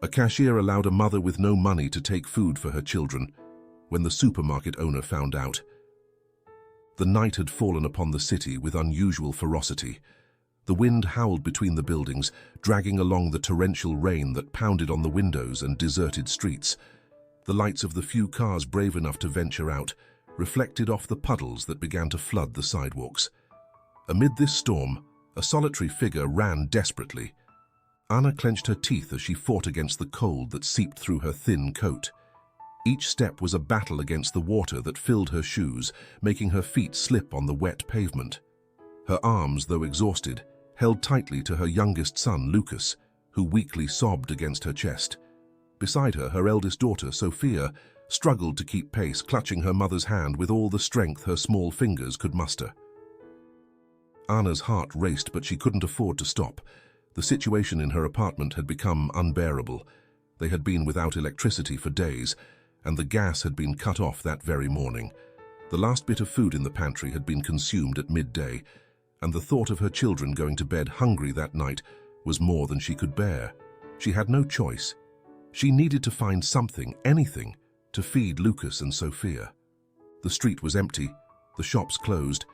A cashier allowed a mother with no money to take food for her children when the supermarket owner found out. The night had fallen upon the city with unusual ferocity. The wind howled between the buildings, dragging along the torrential rain that pounded on the windows and deserted streets. The lights of the few cars brave enough to venture out reflected off the puddles that began to flood the sidewalks. Amid this storm, a solitary figure ran desperately. Anna clenched her teeth as she fought against the cold that seeped through her thin coat. Each step was a battle against the water that filled her shoes, making her feet slip on the wet pavement. Her arms, though exhausted, held tightly to her youngest son, Lucas, who weakly sobbed against her chest. Beside her, her eldest daughter, Sophia, struggled to keep pace, clutching her mother's hand with all the strength her small fingers could muster. Anna's heart raced, but she couldn't afford to stop. The situation in her apartment had become unbearable. They had been without electricity for days, and the gas had been cut off that very morning. The last bit of food in the pantry had been consumed at midday, and the thought of her children going to bed hungry that night was more than she could bear. She had no choice. She needed to find something, anything, to feed Lucas and Sophia. The street was empty, the shops closed,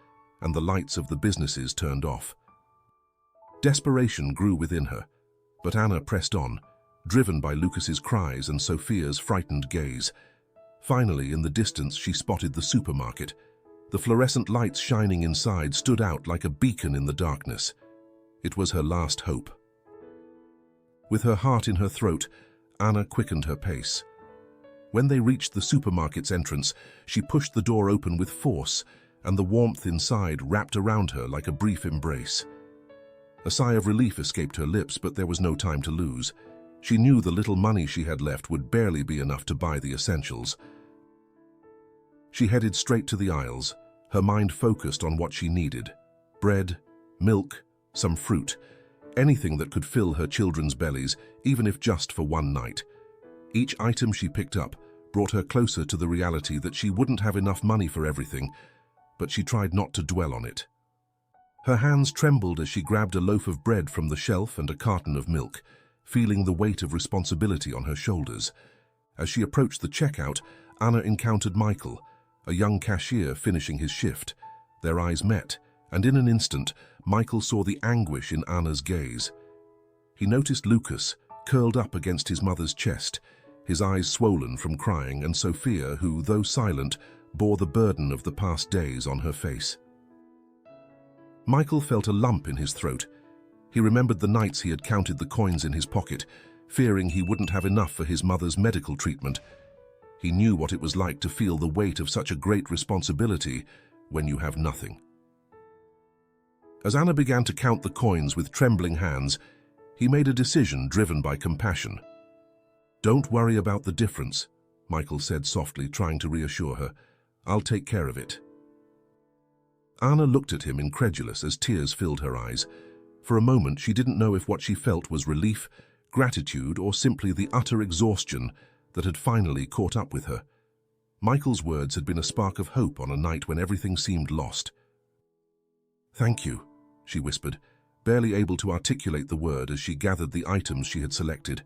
and the lights of the businesses turned off. Desperation grew within her, but Anna pressed on, driven by Lucas's cries and Sophia's frightened gaze. Finally, in the distance, she spotted the supermarket. The fluorescent lights shining inside stood out like a beacon in the darkness. It was her last hope. With her heart in her throat, Anna quickened her pace. When they reached the supermarket's entrance, she pushed the door open with force, and the warmth inside wrapped around her like a brief embrace. A sigh of relief escaped her lips, but there was no time to lose. She knew the little money she had left would barely be enough to buy the essentials. She headed straight to the aisles, her mind focused on what she needed: bread, milk, some fruit, anything that could fill her children's bellies, even if just for one night. Each item she picked up brought her closer to the reality that she wouldn't have enough money for everything, but she tried not to dwell on it. Her hands trembled as she grabbed a loaf of bread from the shelf and a carton of milk, feeling the weight of responsibility on her shoulders. As she approached the checkout, Anna encountered Michael, a young cashier finishing his shift. Their eyes met, and in an instant, Michael saw the anguish in Anna's gaze. He noticed Lucas, curled up against his mother's chest, his eyes swollen from crying, and Sophia, who, though silent, bore the burden of the past days on her face. Michael felt a lump in his throat. He remembered the nights he had counted the coins in his pocket, fearing he wouldn't have enough for his mother's medical treatment. He knew what it was like to feel the weight of such a great responsibility when you have nothing. As Anna began to count the coins with trembling hands, he made a decision driven by compassion. "Don't worry about the difference," Michael said softly, trying to reassure her. "I'll take care of it." Anna looked at him incredulous as tears filled her eyes. For a moment, she didn't know if what she felt was relief, gratitude, or simply the utter exhaustion that had finally caught up with her. Michael's words had been a spark of hope on a night when everything seemed lost. "Thank you," she whispered, barely able to articulate the word as she gathered the items she had selected.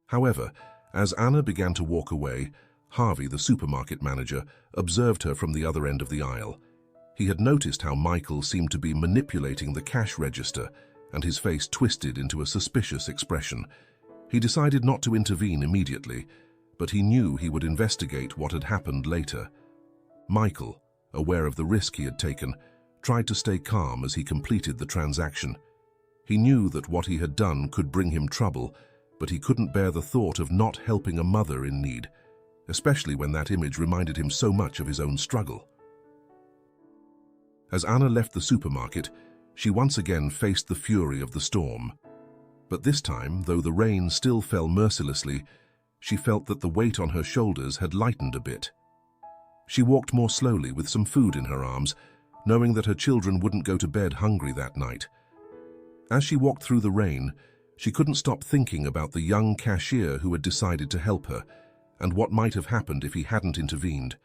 However, as Anna began to walk away, Harvey, the supermarket manager, observed her from the other end of the aisle. He had noticed how Michael seemed to be manipulating the cash register, and his face twisted into a suspicious expression. He decided not to intervene immediately, but he knew he would investigate what had happened later. Michael, aware of the risk he had taken, tried to stay calm as he completed the transaction. He knew that what he had done could bring him trouble, but he couldn't bear the thought of not helping a mother in need, especially when that image reminded him so much of his own struggle. As Anna left the supermarket, she once again faced the fury of the storm. But this time, though the rain still fell mercilessly, she felt that the weight on her shoulders had lightened a bit. She walked more slowly with some food in her arms, knowing that her children wouldn't go to bed hungry that night. As she walked through the rain, she couldn't stop thinking about the young cashier who had decided to help her, and what might have happened if he hadn't intervened.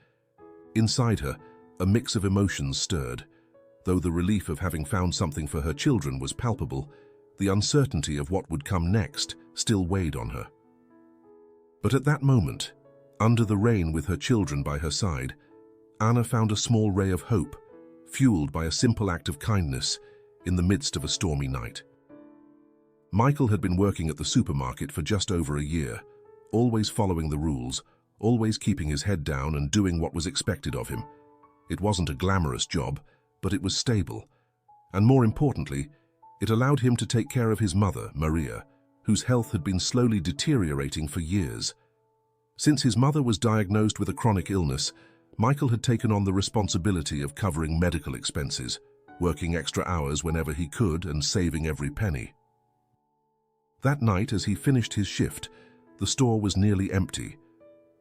Inside her, a mix of emotions stirred. Though the relief of having found something for her children was palpable, The uncertainty of what would come next still weighed on her. But at that moment, under the rain with her children by her side, Anna found a small ray of hope, fueled by a simple act of kindness in the midst of a stormy night. Michael had been working at the supermarket for just over a year, always following the rules, always keeping his head down and doing what was expected of him. It wasn't a glamorous job, but it was stable, and more importantly, it allowed him to take care of his mother, Maria, whose health had been slowly deteriorating for years. Since his mother was diagnosed with a chronic illness, Michael had taken on the responsibility of covering medical expenses, working extra hours whenever he could and saving every penny. That night, as he finished his shift, the store was nearly empty.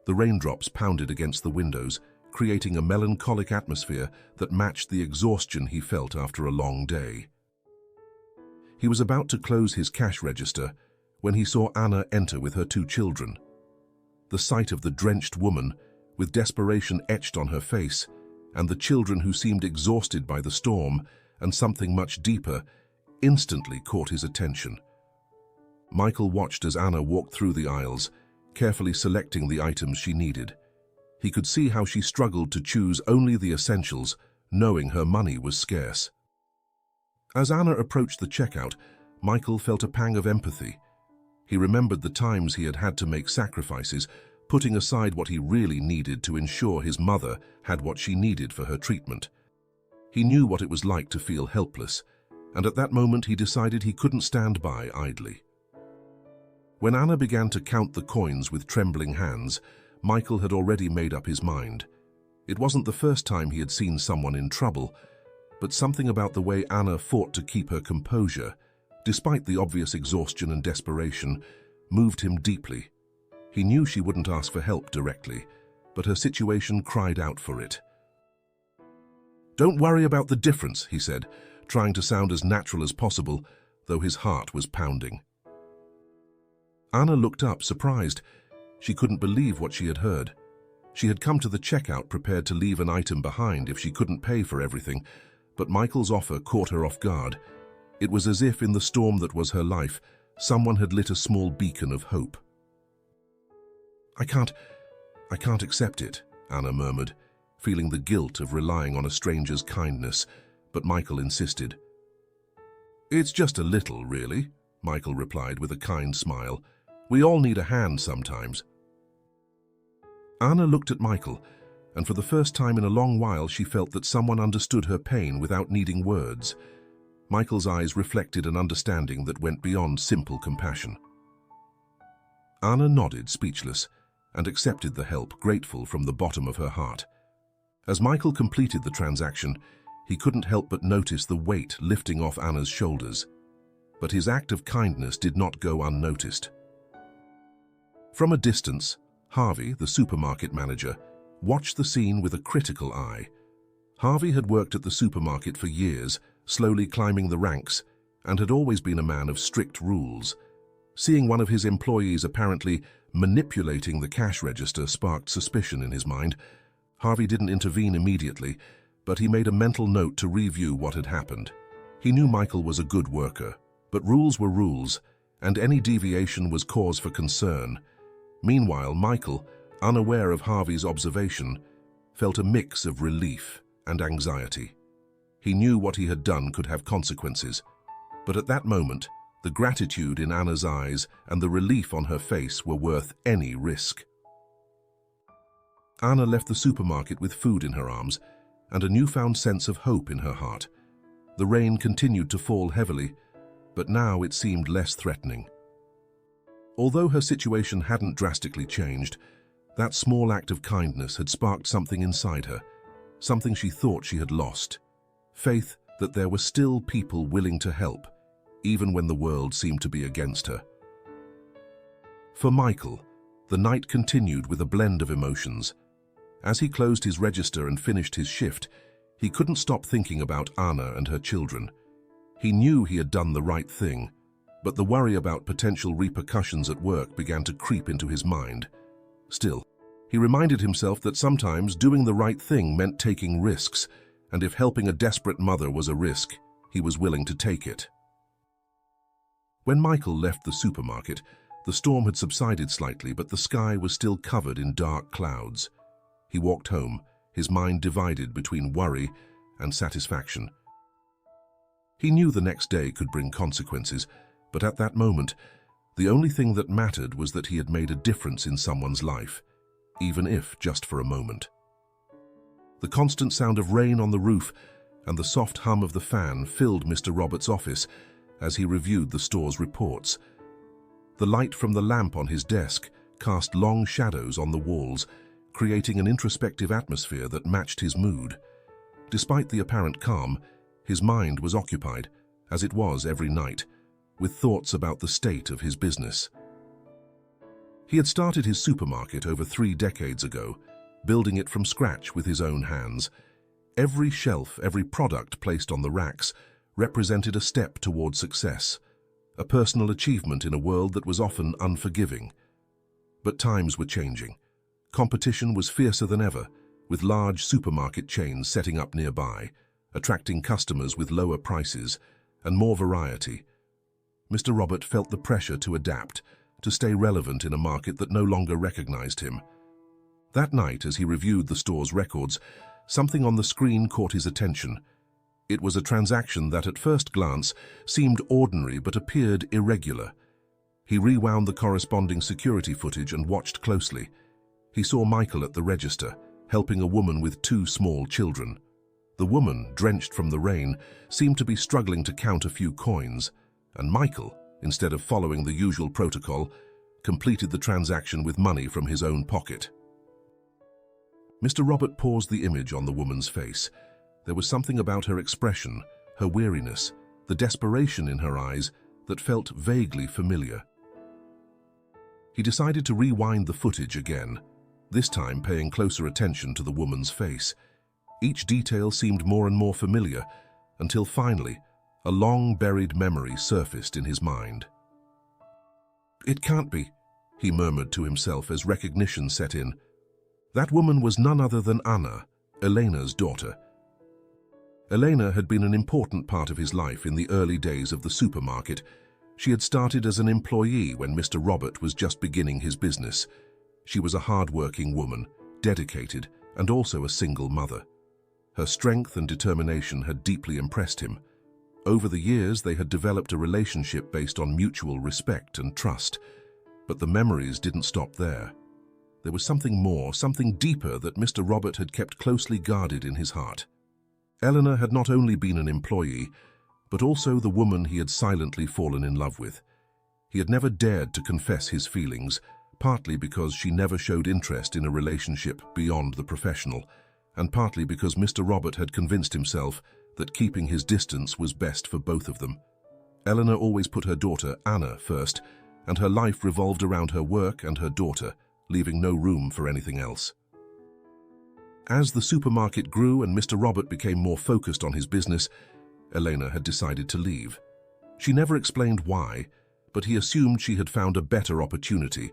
The raindrops pounded against the windows, creating a melancholic atmosphere that matched the exhaustion he felt after a long day. He was about to close his cash register when he saw Anna enter with her 2 children. The sight of the drenched woman, with desperation etched on her face, and the children who seemed exhausted by the storm and something much deeper, instantly caught his attention. Michael watched as Anna walked through the aisles, carefully selecting the items she needed. He could see how she struggled to choose only the essentials, knowing her money was scarce. As Anna approached the checkout, Michael felt a pang of empathy. He remembered the times he had had to make sacrifices, putting aside what he really needed to ensure his mother had what she needed for her treatment. He knew what it was like to feel helpless, and at that moment he decided he couldn't stand by idly. When Anna began to count the coins with trembling hands, Michael had already made up his mind. It wasn't the first time he had seen someone in trouble, but something about the way Anna fought to keep her composure, despite the obvious exhaustion and desperation, moved him deeply. He knew she wouldn't ask for help directly, but her situation cried out for it. "Don't worry about the difference," he said, trying to sound as natural as possible, though his heart was pounding. Anna looked up, surprised. She couldn't believe what she had heard. She had come to the checkout prepared to leave an item behind if she couldn't pay for everything, but Michael's offer caught her off guard. It was as if in the storm that was her life, someone had lit a small beacon of hope. I can't accept it," Anna murmured, feeling the guilt of relying on a stranger's kindness, but Michael insisted. "It's just a little, really," Michael replied with a kind smile. "We all need a hand sometimes." Anna looked at Michael, and for the first time in a long while she felt that someone understood her pain without needing words. Michael's eyes reflected an understanding that went beyond simple compassion. Anna nodded, speechless, and accepted the help, grateful from the bottom of her heart. As Michael completed the transaction, he couldn't help but notice the weight lifting off Anna's shoulders. But his act of kindness did not go unnoticed. From a distance, Harvey, the supermarket manager, watched the scene with a critical eye. Harvey had worked at the supermarket for years, slowly climbing the ranks, and had always been a man of strict rules. Seeing one of his employees apparently manipulating the cash register sparked suspicion in his mind. Harvey didn't intervene immediately, but he made a mental note to review what had happened. He knew Michael was a good worker, but rules were rules, and any deviation was cause for concern. Meanwhile, Michael, unaware of Harvey's observation, felt a mix of relief and anxiety. He knew what he had done could have consequences, but at that moment, the gratitude in Anna's eyes and the relief on her face were worth any risk. Anna left the supermarket with food in her arms and a newfound sense of hope in her heart. The rain continued to fall heavily, but now it seemed less threatening. Although her situation hadn't drastically changed, that small act of kindness had sparked something inside her, something she thought she had lost. Faith that there were still people willing to help, even when the world seemed to be against her. For Michael, the night continued with a blend of emotions. As he closed his register and finished his shift, he couldn't stop thinking about Anna and her children. He knew he had done the right thing, but the worry about potential repercussions at work began to creep into his mind. Still, he reminded himself that sometimes doing the right thing meant taking risks, and if helping a desperate mother was a risk, he was willing to take it. When Michael left the supermarket, the storm had subsided slightly, but the sky was still covered in dark clouds. He walked home, his mind divided between worry and satisfaction. He knew the next day could bring consequences, but at that moment, the only thing that mattered was that he had made a difference in someone's life, even if just for a moment. The constant sound of rain on the roof and the soft hum of the fan filled Mr. Roberts' office as he reviewed the store's reports. The light from the lamp on his desk cast long shadows on the walls, creating an introspective atmosphere that matched his mood. Despite the apparent calm, his mind was occupied, as it was every night, with thoughts about the state of his business. He had started his supermarket over 3 decades ago, building it from scratch with his own hands. Every shelf, every product placed on the racks represented a step toward success, a personal achievement in a world that was often unforgiving. But times were changing. Competition was fiercer than ever, with large supermarket chains setting up nearby, attracting customers with lower prices and more variety. Mr. Robert felt the pressure to adapt, to stay relevant in a market that no longer recognized him. That night, as he reviewed the store's records, something on the screen caught his attention. It was a transaction that at first glance seemed ordinary but appeared irregular. He rewound the corresponding security footage and watched closely. He saw Michael at the register, helping a woman with 2 small children. The woman, drenched from the rain, seemed to be struggling to count a few coins, and Michael, instead of following the usual protocol, completed the transaction with money from his own pocket. Mr. Robert paused the image on the woman's face. There was something about her expression, her weariness, the desperation in her eyes that felt vaguely familiar. He decided to rewind the footage again, this time paying closer attention to the woman's face. Each detail seemed more and more familiar, until finally, a long-buried memory surfaced in his mind. "It can't be," he murmured to himself as recognition set in. That woman was none other than Anna, Elena's daughter. Elena had been an important part of his life in the early days of the supermarket. She had started as an employee when Mr. Robert was just beginning his business. She was a hard-working woman, dedicated, and also a single mother. Her strength and determination had deeply impressed him. Over the years, they had developed a relationship based on mutual respect and trust. But the memories didn't stop there. There was something more, something deeper that Mr. Robert had kept closely guarded in his heart. Eleanor had not only been an employee, but also the woman he had silently fallen in love with. He had never dared to confess his feelings, partly because she never showed interest in a relationship beyond the professional, and partly because Mr. Robert had convinced himself that keeping his distance was best for both of them. Eleanor always put her daughter, Anna, first, and her life revolved around her work and her daughter, leaving no room for anything else. As the supermarket grew and Mr. Robert became more focused on his business, Elena had decided to leave. She never explained why, but he assumed she had found a better opportunity,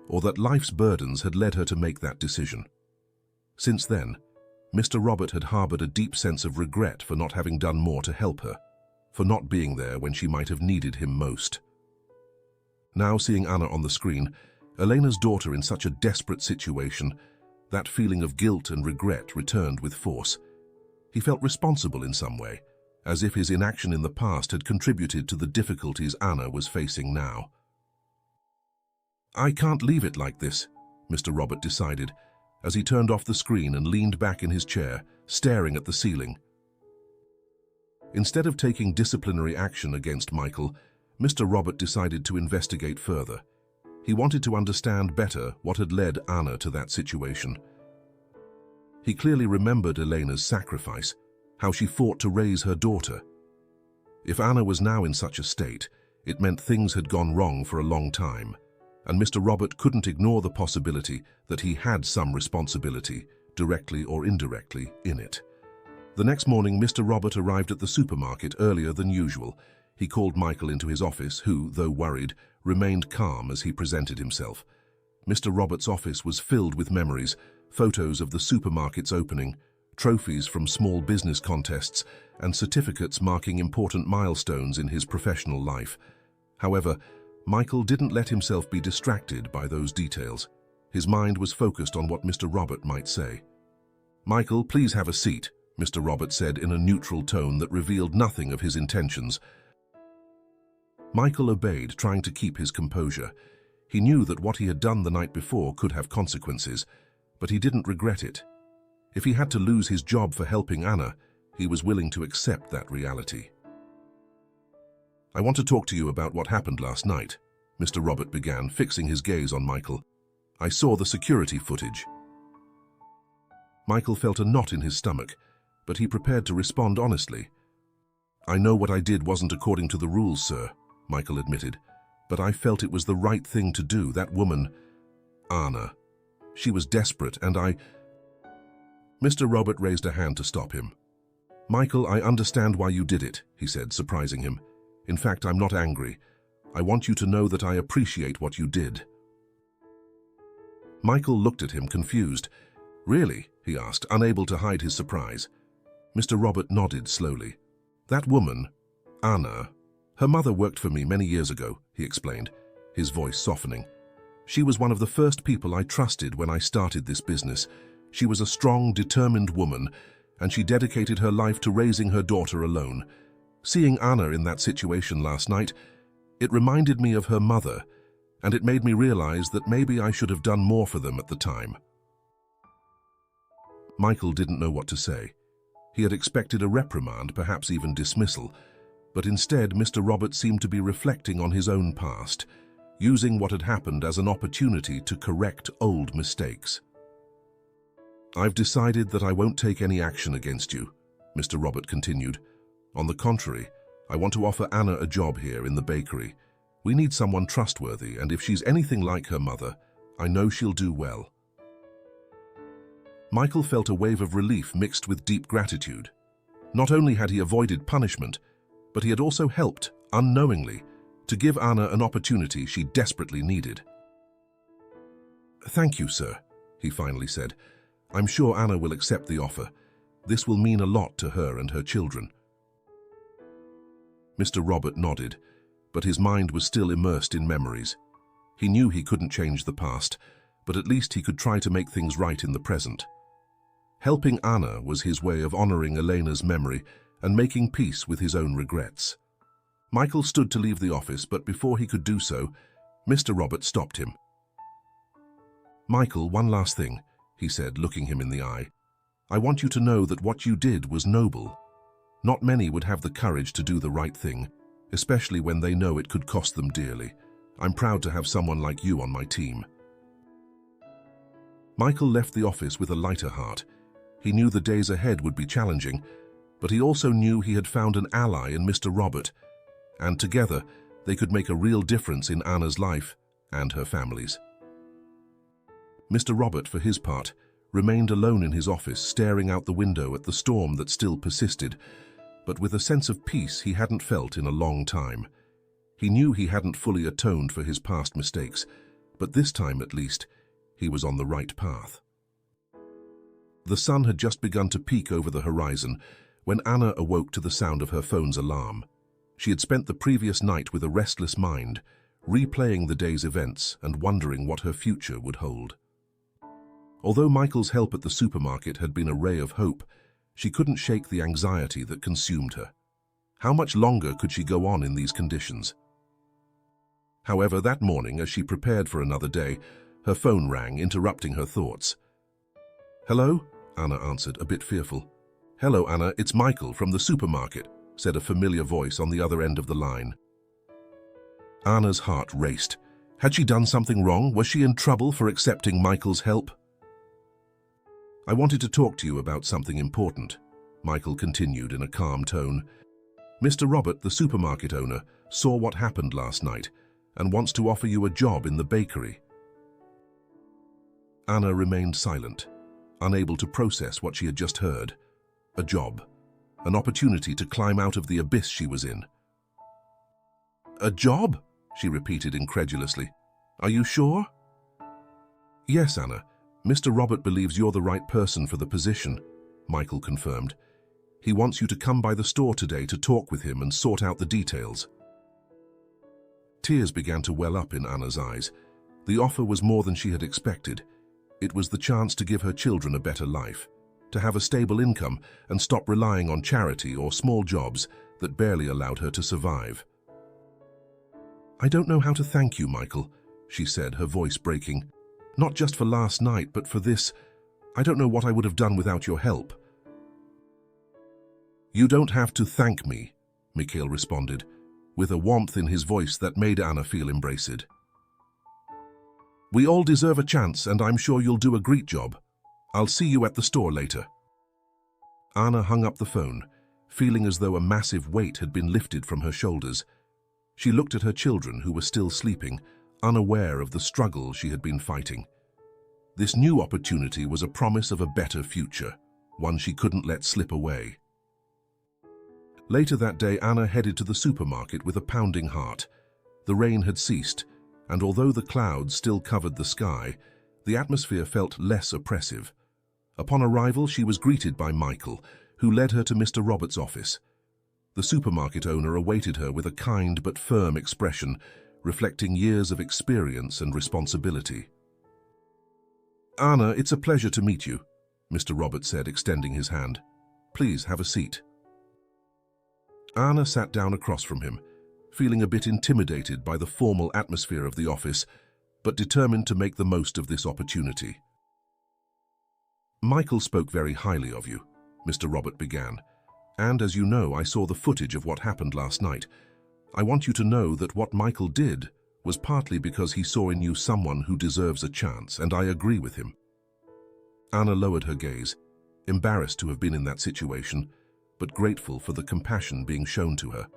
or that life's burdens had led her to make that decision. Since then, Mr. Robert had harbored a deep sense of regret for not having done more to help her, for not being there when she might have needed him most. Now seeing Anna on the screen, Elena's daughter in such a desperate situation, that feeling of guilt and regret returned with force. He felt responsible in some way, as if his inaction in the past had contributed to the difficulties Anna was facing now. "I can't leave it like this," Mr. Robert decided, as he turned off the screen and leaned back in his chair, staring at the ceiling. Instead of taking disciplinary action against Michael, Mr. Robert decided to investigate further. He wanted to understand better what had led Anna to that situation. He clearly remembered Elena's sacrifice, how she fought to raise her daughter. If Anna was now in such a state, it meant things had gone wrong for a long time, and Mr. Robert couldn't ignore the possibility that he had some responsibility, directly or indirectly, in it. The next morning, Mr. Robert arrived at the supermarket earlier than usual. He called Michael into his office, who, though worried, remained calm as he presented himself. Mr. Robert's office was filled with memories, photos of the supermarket's opening, trophies from small business contests, and certificates marking important milestones in his professional life. However, Michael didn't let himself be distracted by those details. His mind was focused on what Mr. Robert might say. "Michael, please have a seat," Mr. Robert said in a neutral tone that revealed nothing of his intentions. Michael obeyed, trying to keep his composure. He knew that what he had done the night before could have consequences, but he didn't regret it. If he had to lose his job for helping Anna, he was willing to accept that reality. "I want to talk to you about what happened last night," Mr. Robert began, fixing his gaze on Michael. "I saw the security footage." Michael felt a knot in his stomach, but he prepared to respond honestly. "I know what I did wasn't according to the rules, sir," Michael admitted, "but I felt it was the right thing to do. That woman, Anna, she was desperate and I—" Mr. Robert raised a hand to stop him. "Michael, I understand why you did it," he said, surprising him. "In fact, I'm not angry. I want you to know that I appreciate what you did." Michael looked at him, confused. "Really?" he asked, unable to hide his surprise. Mr. Robert nodded slowly. "That woman, Anna, her mother worked for me many years ago," he explained, his voice softening. "She was one of the first people I trusted when I started this business. She was a strong, determined woman, and she dedicated her life to raising her daughter alone. Seeing Anna in that situation last night, it reminded me of her mother, and it made me realize that maybe I should have done more for them at the time." Michael didn't know what to say. He had expected a reprimand, perhaps even dismissal, but instead Mr. Robert seemed to be reflecting on his own past, using what had happened as an opportunity to correct old mistakes. "I've decided that I won't take any action against you," Mr. Robert continued. "On the contrary, I want to offer Anna a job here in the bakery. We need someone trustworthy, and if she's anything like her mother, I know she'll do well." Michael felt a wave of relief mixed with deep gratitude. Not only had he avoided punishment, but he had also helped, unknowingly, to give Anna an opportunity she desperately needed. "Thank you, sir," he finally said. "I'm sure Anna will accept the offer. This will mean a lot to her and her children." Mr. Robert nodded, but his mind was still immersed in memories. He knew he couldn't change the past, but at least he could try to make things right in the present. Helping Anna was his way of honoring Elena's memory and making peace with his own regrets. Michael stood to leave the office, but before he could do so, Mr. Robert stopped him. "Michael, one last thing," he said, looking him in the eye. "I want you to know that what you did was noble. Not many would have the courage to do the right thing, especially when they know it could cost them dearly. I'm proud to have someone like you on my team." Michael left the office with a lighter heart. He knew the days ahead would be challenging, but he also knew he had found an ally in Mr. Robert, and together they could make a real difference in Anna's life and her family's. Mr. Robert, for his part, remained alone in his office, staring out the window at the storm that still persisted, but with a sense of peace he hadn't felt in a long time. He knew he hadn't fully atoned for his past mistakes, but this time at least, he was on the right path. The sun had just begun to peek over the horizon when Anna awoke to the sound of her phone's alarm. She had spent the previous night with a restless mind, replaying the day's events and wondering what her future would hold. Although Michael's help at the supermarket had been a ray of hope, she couldn't shake the anxiety that consumed her. How much longer could she go on in these conditions? However, that morning, as she prepared for another day, her phone rang, interrupting her thoughts. "Hello?" Anna answered, a bit fearful. "Hello, Anna, it's Michael from the supermarket," said a familiar voice on the other end of the line. Anna's heart raced. Had she done something wrong? Was she in trouble for accepting Michael's help? "I wanted to talk to you about something important," Michael continued in a calm tone. "Mr. Robert, the supermarket owner, saw what happened last night and wants to offer you a job in the bakery." Anna remained silent, unable to process what she had just heard. A job, an opportunity to climb out of the abyss she was in. "A job?" she repeated incredulously. "Are you sure?" "Yes, Anna. Mr. Robert believes you're the right person for the position," Michael confirmed. "He wants you to come by the store today to talk with him and sort out the details." Tears began to well up in Anna's eyes. The offer was more than she had expected. It was the chance to give her children a better life, to have a stable income and stop relying on charity or small jobs that barely allowed her to survive. "I don't know how to thank you, Michael," she said, her voice breaking. "Not just for last night, but for this. I don't know what I would have done without your help." "You don't have to thank me," Mikhail responded, with a warmth in his voice that made Anna feel embraced. "We all deserve a chance, and I'm sure you'll do a great job. I'll see you at the store later." Anna hung up the phone, feeling as though a massive weight had been lifted from her shoulders. She looked at her children, who were still sleeping, unaware of the struggle she had been fighting. This new opportunity was a promise of a better future, one she couldn't let slip away. Later that day, Anna headed to the supermarket with a pounding heart. The rain had ceased, and although the clouds still covered the sky, the atmosphere felt less oppressive. Upon arrival, she was greeted by Michael, who led her to Mr. Roberts' office. The supermarket owner awaited her with a kind but firm expression, reflecting years of experience and responsibility. "Anna, it's a pleasure to meet you," Mr. Roberts said, extending his hand. "Please have a seat." Anna sat down across from him, feeling a bit intimidated by the formal atmosphere of the office, but determined to make the most of this opportunity. "Michael spoke very highly of you," Mr. Robert began, "and as you know, I saw the footage of what happened last night. I want you to know that what Michael did was partly because he saw in you someone who deserves a chance, and I agree with him." Anna lowered her gaze, embarrassed to have been in that situation, but grateful for the compassion being shown to her.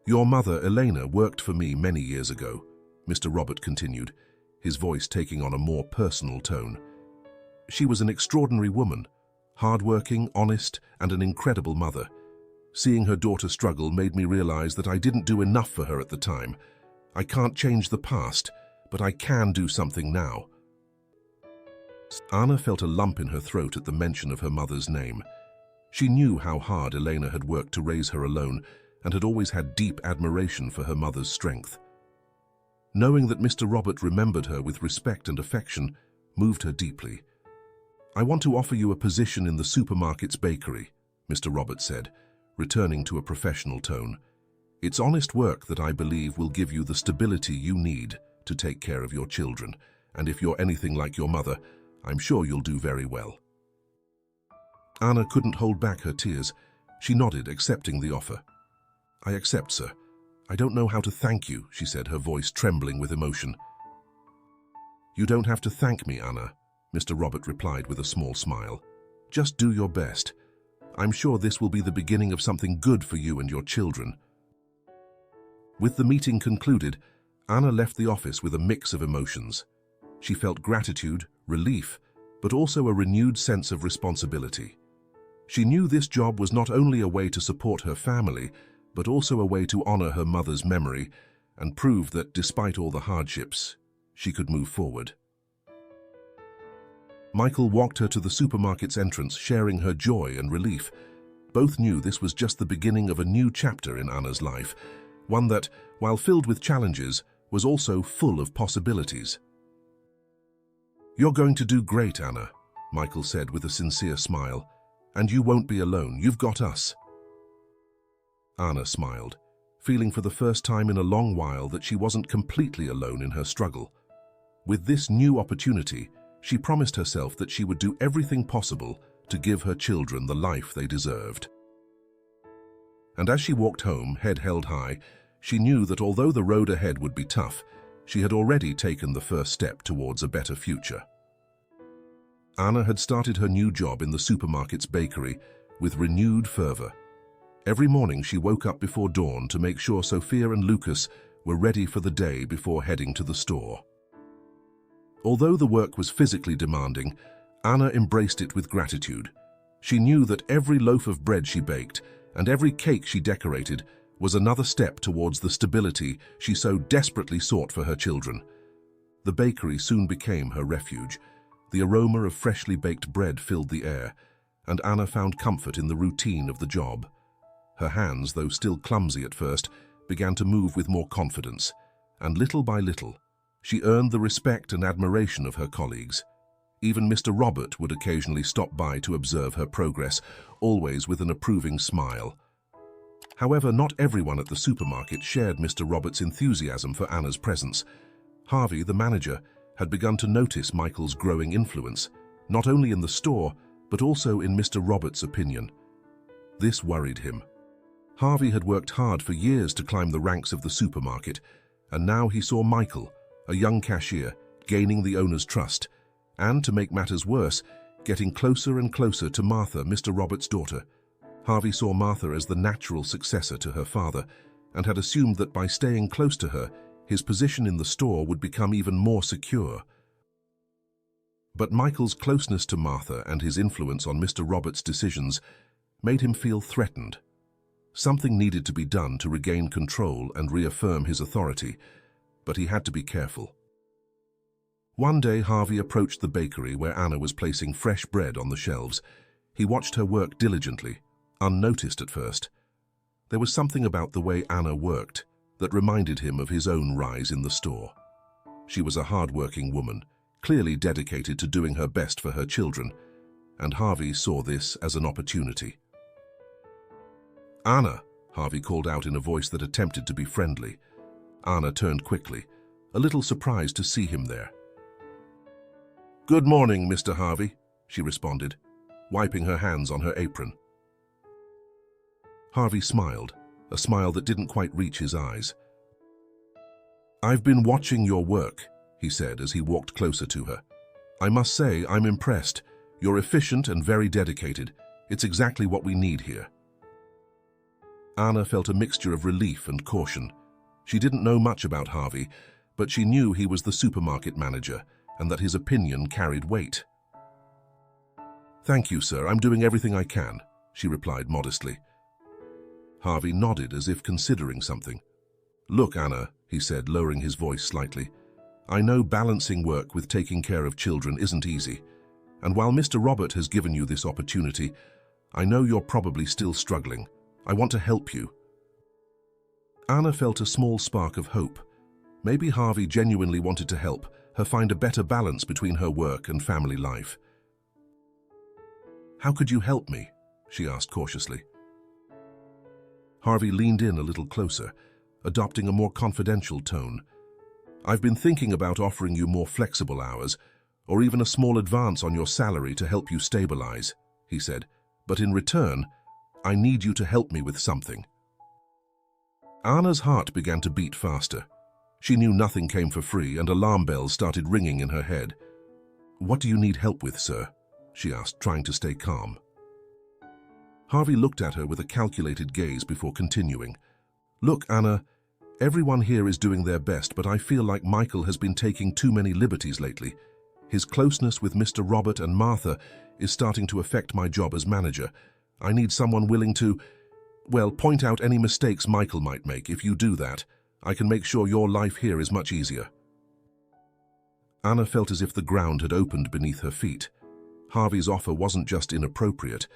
"Your mother, Elena, worked for me many years ago," Mr. Robert continued, his voice taking on a more personal tone. "She was an extraordinary woman, hardworking, honest, and an incredible mother. Seeing her daughter struggle made me realize that I didn't do enough for her at the time. I can't change the past, but I can do something now." Anna felt a lump in her throat at the mention of her mother's name. She knew how hard Elena had worked to raise her alone and had always had deep admiration for her mother's strength. Knowing that Mr. Robert remembered her with respect and affection moved her deeply. "I want to offer you a position in the supermarket's bakery," Mr. Robert said, returning to a professional tone. "It's honest work that I believe will give you the stability you need to take care of your children, and if you're anything like your mother, I'm sure you'll do very well." Anna couldn't hold back her tears. She nodded, accepting the offer. "I accept, sir. I don't know how to thank you," she said, her voice trembling with emotion. "You don't have to thank me, Anna," Mr. Robert replied with a small smile. "Just do your best. I'm sure this will be the beginning of something good for you and your children." With the meeting concluded, Anna left the office with a mix of emotions. She felt gratitude, relief, but also a renewed sense of responsibility. She knew this job was not only a way to support her family, but also a way to honor her mother's memory and prove that despite all the hardships, she could move forward. Michael walked her to the supermarket's entrance, sharing her joy and relief. Both knew this was just the beginning of a new chapter in Anna's life, one that, while filled with challenges, was also full of possibilities. "You're going to do great, Anna," Michael said with a sincere smile. "And you won't be alone. You've got us." Anna smiled, feeling for the first time in a long while that she wasn't completely alone in her struggle. With this new opportunity, she promised herself that she would do everything possible to give her children the life they deserved. And as she walked home, head held high, she knew that although the road ahead would be tough, she had already taken the first step towards a better future. Anna had started her new job in the supermarket's bakery with renewed fervor. Every morning she woke up before dawn to make sure Sophia and Lucas were ready for the day before heading to the store. Although the work was physically demanding, Anna embraced it with gratitude. She knew that every loaf of bread she baked and every cake she decorated was another step towards the stability she so desperately sought for her children. The bakery soon became her refuge. The aroma of freshly baked bread filled the air, and Anna found comfort in the routine of the job. Her hands, though still clumsy at first, began to move with more confidence, and little by little, she earned the respect and admiration of her colleagues. Even Mr. Robert would occasionally stop by to observe her progress, always with an approving smile. However, not everyone at the supermarket shared Mr. Robert's enthusiasm for Anna's presence. Harvey, the manager, had begun to notice Michael's growing influence, not only in the store, but also in Mr. Robert's opinion. This worried him. Harvey had worked hard for years to climb the ranks of the supermarket, and now he saw Michael, a young cashier, gaining the owner's trust, and, to make matters worse, getting closer and closer to Martha, Mr. Robert's daughter. Harvey saw Martha as the natural successor to her father, and had assumed that by staying close to her, his position in the store would become even more secure. But Michael's closeness to Martha and his influence on Mr. Robert's decisions made him feel threatened. Something needed to be done to regain control and reaffirm his authority, but he had to be careful. One day, Harvey approached the bakery where Anna was placing fresh bread on the shelves. He watched her work diligently, unnoticed at first. There was something about the way Anna worked that reminded him of his own rise in the store. She was a hard-working woman, clearly dedicated to doing her best for her children, and Harvey saw this as an opportunity. "Anna," Harvey called out in a voice that attempted to be friendly. Anna turned quickly, a little surprised to see him there. "Good morning, Mr. Harvey," she responded, wiping her hands on her apron. Harvey smiled, a smile that didn't quite reach his eyes. "I've been watching your work," he said as he walked closer to her. "I must say I'm impressed. You're efficient and very dedicated. It's exactly what we need here." Anna felt a mixture of relief and caution. She didn't know much about Harvey, but she knew he was the supermarket manager and that his opinion carried weight. "Thank you, sir. I'm doing everything I can," she replied modestly. Harvey nodded as if considering something. "Look, Anna," he said, lowering his voice slightly, "I know balancing work with taking care of children isn't easy, and while Mr. Robert has given you this opportunity, I know you're probably still struggling. I want to help you." Anna felt a small spark of hope. Maybe Harvey genuinely wanted to help her find a better balance between her work and family life. "How could you help me?" she asked cautiously. Harvey leaned in a little closer, adopting a more confidential tone. "I've been thinking about offering you more flexible hours, or even a small advance on your salary to help you stabilize," he said. "But in return, I need you to help me with something." Anna's heart began to beat faster. She knew nothing came for free, and alarm bells started ringing in her head. "What do you need help with, sir?" she asked, trying to stay calm. Harvey looked at her with a calculated gaze before continuing. "Look, Anna, everyone here is doing their best, but I feel like Michael has been taking too many liberties lately. His closeness with Mr. Robert and Martha is starting to affect my job as manager. I need someone willing to, well, point out any mistakes Michael might make. If you do that, I can make sure your life here is much easier." Anna felt as if the ground had opened beneath her feet. Harvey's offer wasn't just inappropriate.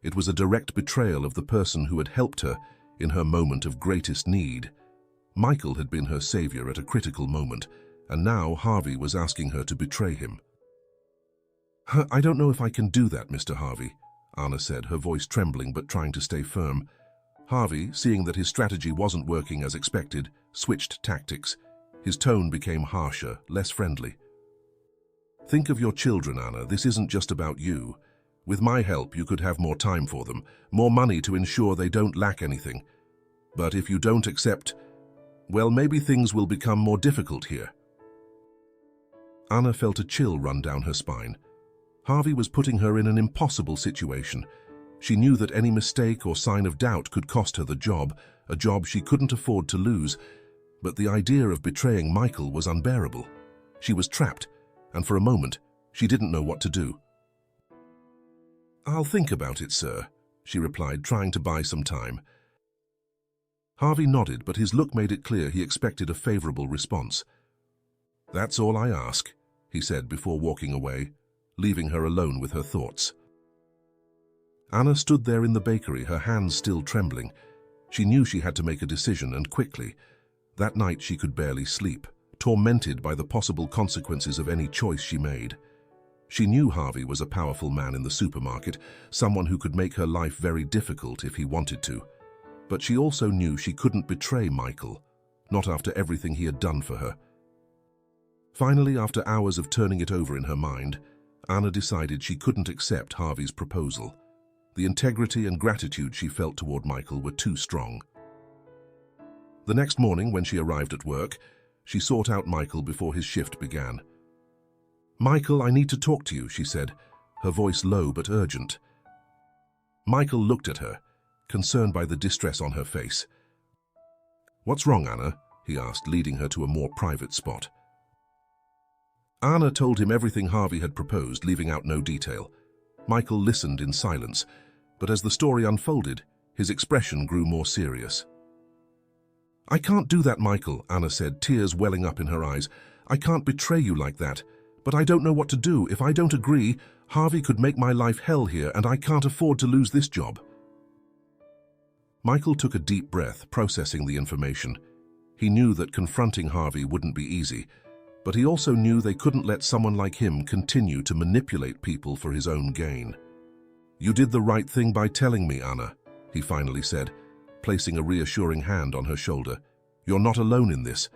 It was a direct betrayal of the person who had helped her in her moment of greatest need. Michael had been her savior at a critical moment, and now Harvey was asking her to betray him. "I don't know if I can do that, Mr. Harvey," Anna said, her voice trembling but trying to stay firm. Harvey, seeing that his strategy wasn't working as expected, switched tactics. His tone became harsher, less friendly. "Think of your children, Anna. This isn't just about you. With my help, you could have more time for them, more money to ensure they don't lack anything. But if you don't accept, well, maybe things will become more difficult here." Anna felt a chill run down her spine. Harvey was putting her in an impossible situation. She knew that any mistake or sign of doubt could cost her the job, a job she couldn't afford to lose. But the idea of betraying Michael was unbearable. She was trapped, and for a moment, she didn't know what to do. "I'll think about it, sir," she replied, trying to buy some time. Harvey nodded, but his look made it clear he expected a favorable response. "That's all I ask," he said before walking away, leaving her alone with her thoughts. Anna stood there in the bakery, her hands still trembling. She knew she had to make a decision, and quickly. That night she could barely sleep, tormented by the possible consequences of any choice she made. She knew Harvey was a powerful man in the supermarket, someone who could make her life very difficult if he wanted to. But she also knew she couldn't betray Michael, not after everything he had done for her. Finally, after hours of turning it over in her mind, Anna decided she couldn't accept Harvey's proposal. The integrity and gratitude she felt toward Michael were too strong. The next morning, when she arrived at work, she sought out Michael before his shift began. "Michael, I need to talk to you," she said, her voice low but urgent. Michael looked at her, concerned by the distress on her face. "What's wrong, Anna?" he asked, leading her to a more private spot. Anna told him everything Harvey had proposed, leaving out no detail. Michael listened in silence, but as the story unfolded, his expression grew more serious. "I can't do that, Michael," Anna said, tears welling up in her eyes. "I can't betray you like that. But I don't know what to do. If I don't agree, Harvey could make my life hell here, and I can't afford to lose this job." Michael took a deep breath, processing the information. He knew that confronting Harvey wouldn't be easy, but he also knew they couldn't let someone like him continue to manipulate people for his own gain. "You did the right thing by telling me, Anna," he finally said, placing a reassuring hand on her shoulder. "You're not alone in this.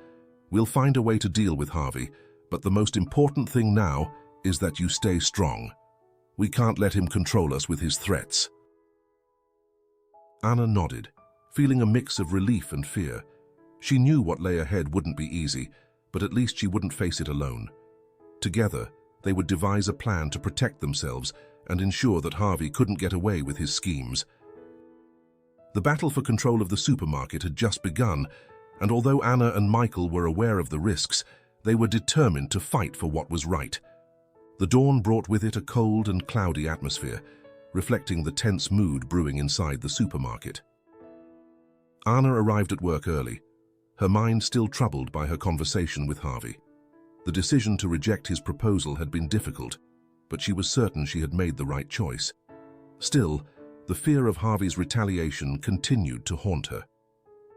We'll find a way to deal with Harvey, but the most important thing now is that you stay strong. We can't let him control us with his threats." Anna nodded, feeling a mix of relief and fear. She knew what lay ahead wouldn't be easy, but at least she wouldn't face it alone. Together, they would devise a plan to protect themselves and ensure that Harvey couldn't get away with his schemes. The battle for control of the supermarket had just begun, and although Anna and Michael were aware of the risks, they were determined to fight for what was right. The dawn brought with it a cold and cloudy atmosphere, reflecting the tense mood brewing inside the supermarket. Anna arrived at work early, her mind still troubled by her conversation with Harvey. The decision to reject his proposal had been difficult, but she was certain she had made the right choice. Still, the fear of Harvey's retaliation continued to haunt her.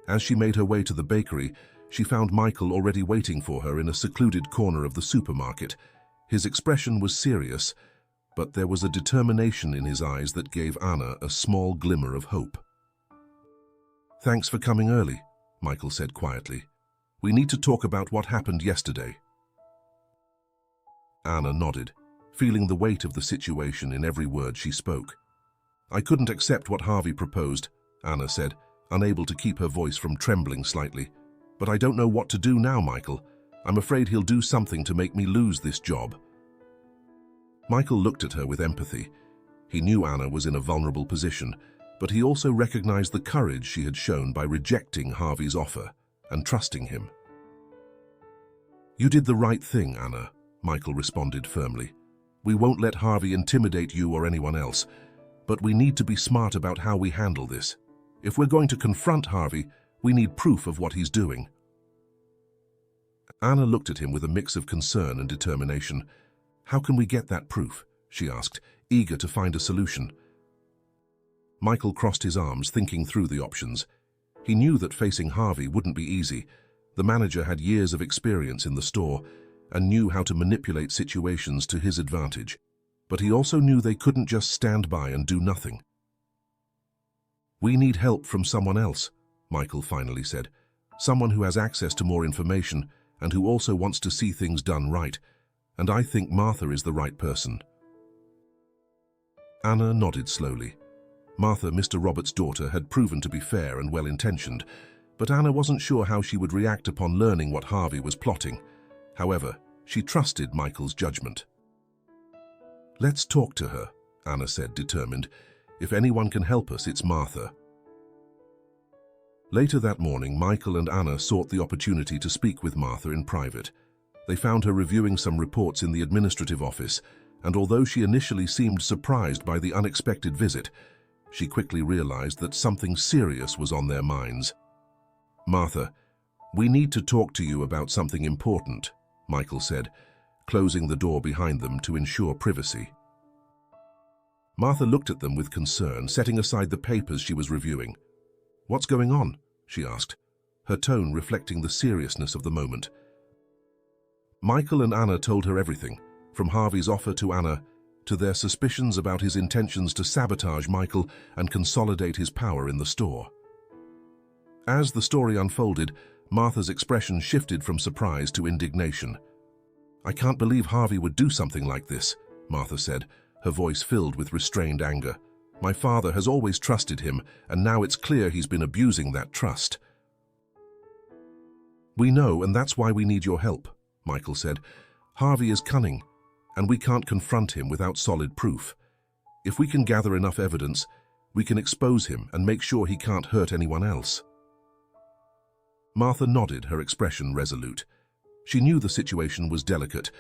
As she made her way to the bakery, she found Michael already waiting for her in a secluded corner of the supermarket. His expression was serious, but there was a determination in his eyes that gave Anna a small glimmer of hope. "Thanks for coming early," Michael said quietly. "We need to talk about what happened yesterday." Anna nodded, feeling the weight of the situation in every word she spoke. "I couldn't accept what Harvey proposed," Anna said, unable to keep her voice from trembling slightly. "But I don't know what to do now, Michael. I'm afraid he'll do something to make me lose this job." Michael looked at her with empathy. He knew Anna was in a vulnerable position, but he also recognized the courage she had shown by rejecting Harvey's offer and trusting him. "You did the right thing, Anna," Michael responded firmly. "We won't let Harvey intimidate you or anyone else, but we need to be smart about how we handle this. If we're going to confront Harvey, we need proof of what he's doing." Anna looked at him with a mix of concern and determination. "How can we get that proof?" she asked, eager to find a solution. Michael crossed his arms, thinking through the options. He knew that facing Harvey wouldn't be easy. The manager had years of experience in the store and knew how to manipulate situations to his advantage. But he also knew they couldn't just stand by and do nothing. "We need help from someone else," Michael finally said. "Someone who has access to more information and who also wants to see things done right. And I think Martha is the right person." Anna nodded slowly. Martha, Mr. Roberts' daughter, had proven to be fair and well-intentioned, but Anna wasn't sure how she would react upon learning what Harvey was plotting. However, she trusted Michael's judgment. "Let's talk to her," Anna said, determined. "If anyone can help us, it's Martha." Later that morning, Michael and Anna sought the opportunity to speak with Martha in private. They found her reviewing some reports in the administrative office, and although she initially seemed surprised by the unexpected visit, she quickly realized that something serious was on their minds. "Martha, we need to talk to you about something important," Michael said, closing the door behind them to ensure privacy. Martha looked at them with concern, setting aside the papers she was reviewing. "What's going on?" she asked, her tone reflecting the seriousness of the moment. Michael and Anna told her everything, from Harvey's offer to Anna, to their suspicions about his intentions to sabotage Michael and consolidate his power in the store. As the story unfolded, Martha's expression shifted from surprise to indignation. "I can't believe Harvey would do something like this," Martha said, her voice filled with restrained anger. "My father has always trusted him, and now it's clear he's been abusing that trust." "We know, and that's why we need your help," Michael said. "Harvey is cunning, and we can't confront him without solid proof. If we can gather enough evidence, we can expose him and make sure he can't hurt anyone else." Martha nodded, her expression resolute. She knew the situation was delicate,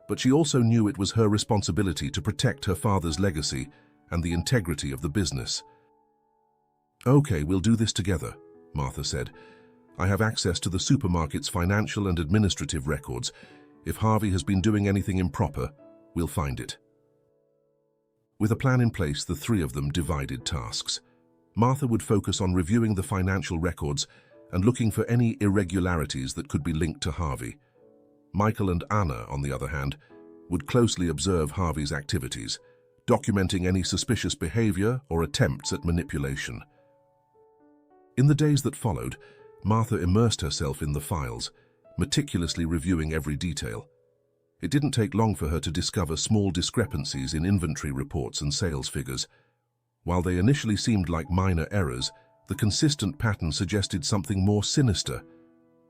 but she also knew it was her responsibility to protect her father's legacy and the integrity of the business. "Okay, we'll do this together," Martha said. "I have access to the supermarket's financial and administrative records. If Harvey has been doing anything improper, we'll find it." With a plan in place, the three of them divided tasks. Martha would focus on reviewing the financial records and looking for any irregularities that could be linked to Harvey. Michael and Anna, on the other hand, would closely observe Harvey's activities, documenting any suspicious behavior or attempts at manipulation. In the days that followed, Martha immersed herself in the files, meticulously reviewing every detail. It didn't take long for her to discover small discrepancies in inventory reports and sales figures. While they initially seemed like minor errors, the consistent pattern suggested something more sinister.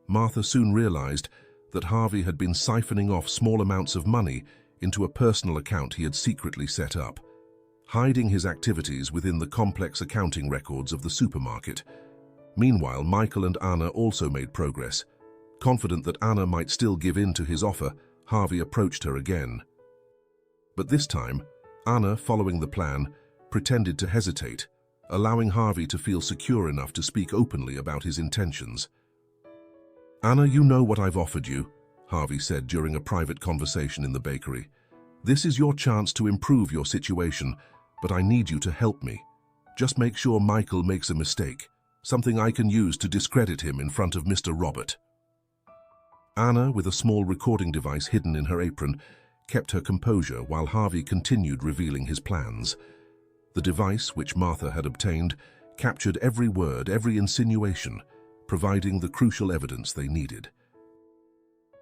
Martha soon realized that Harvey had been siphoning off small amounts of money into a personal account he had secretly set up, hiding his activities within the complex accounting records of the supermarket. Meanwhile, Michael and Anna also made progress. Confident that Anna might still give in to his offer, Harvey approached her again. But this time, Anna, following the plan, pretended to hesitate, allowing Harvey to feel secure enough to speak openly about his intentions. "Anna, you know what I've offered you," Harvey said during a private conversation in the bakery. "This is your chance to improve your situation, but I need you to help me. Just make sure Michael makes a mistake, something I can use to discredit him in front of Mr. Robert." Anna, with a small recording device hidden in her apron, kept her composure while Harvey continued revealing his plans. The device, which Martha had obtained, captured every word, every insinuation, providing the crucial evidence they needed.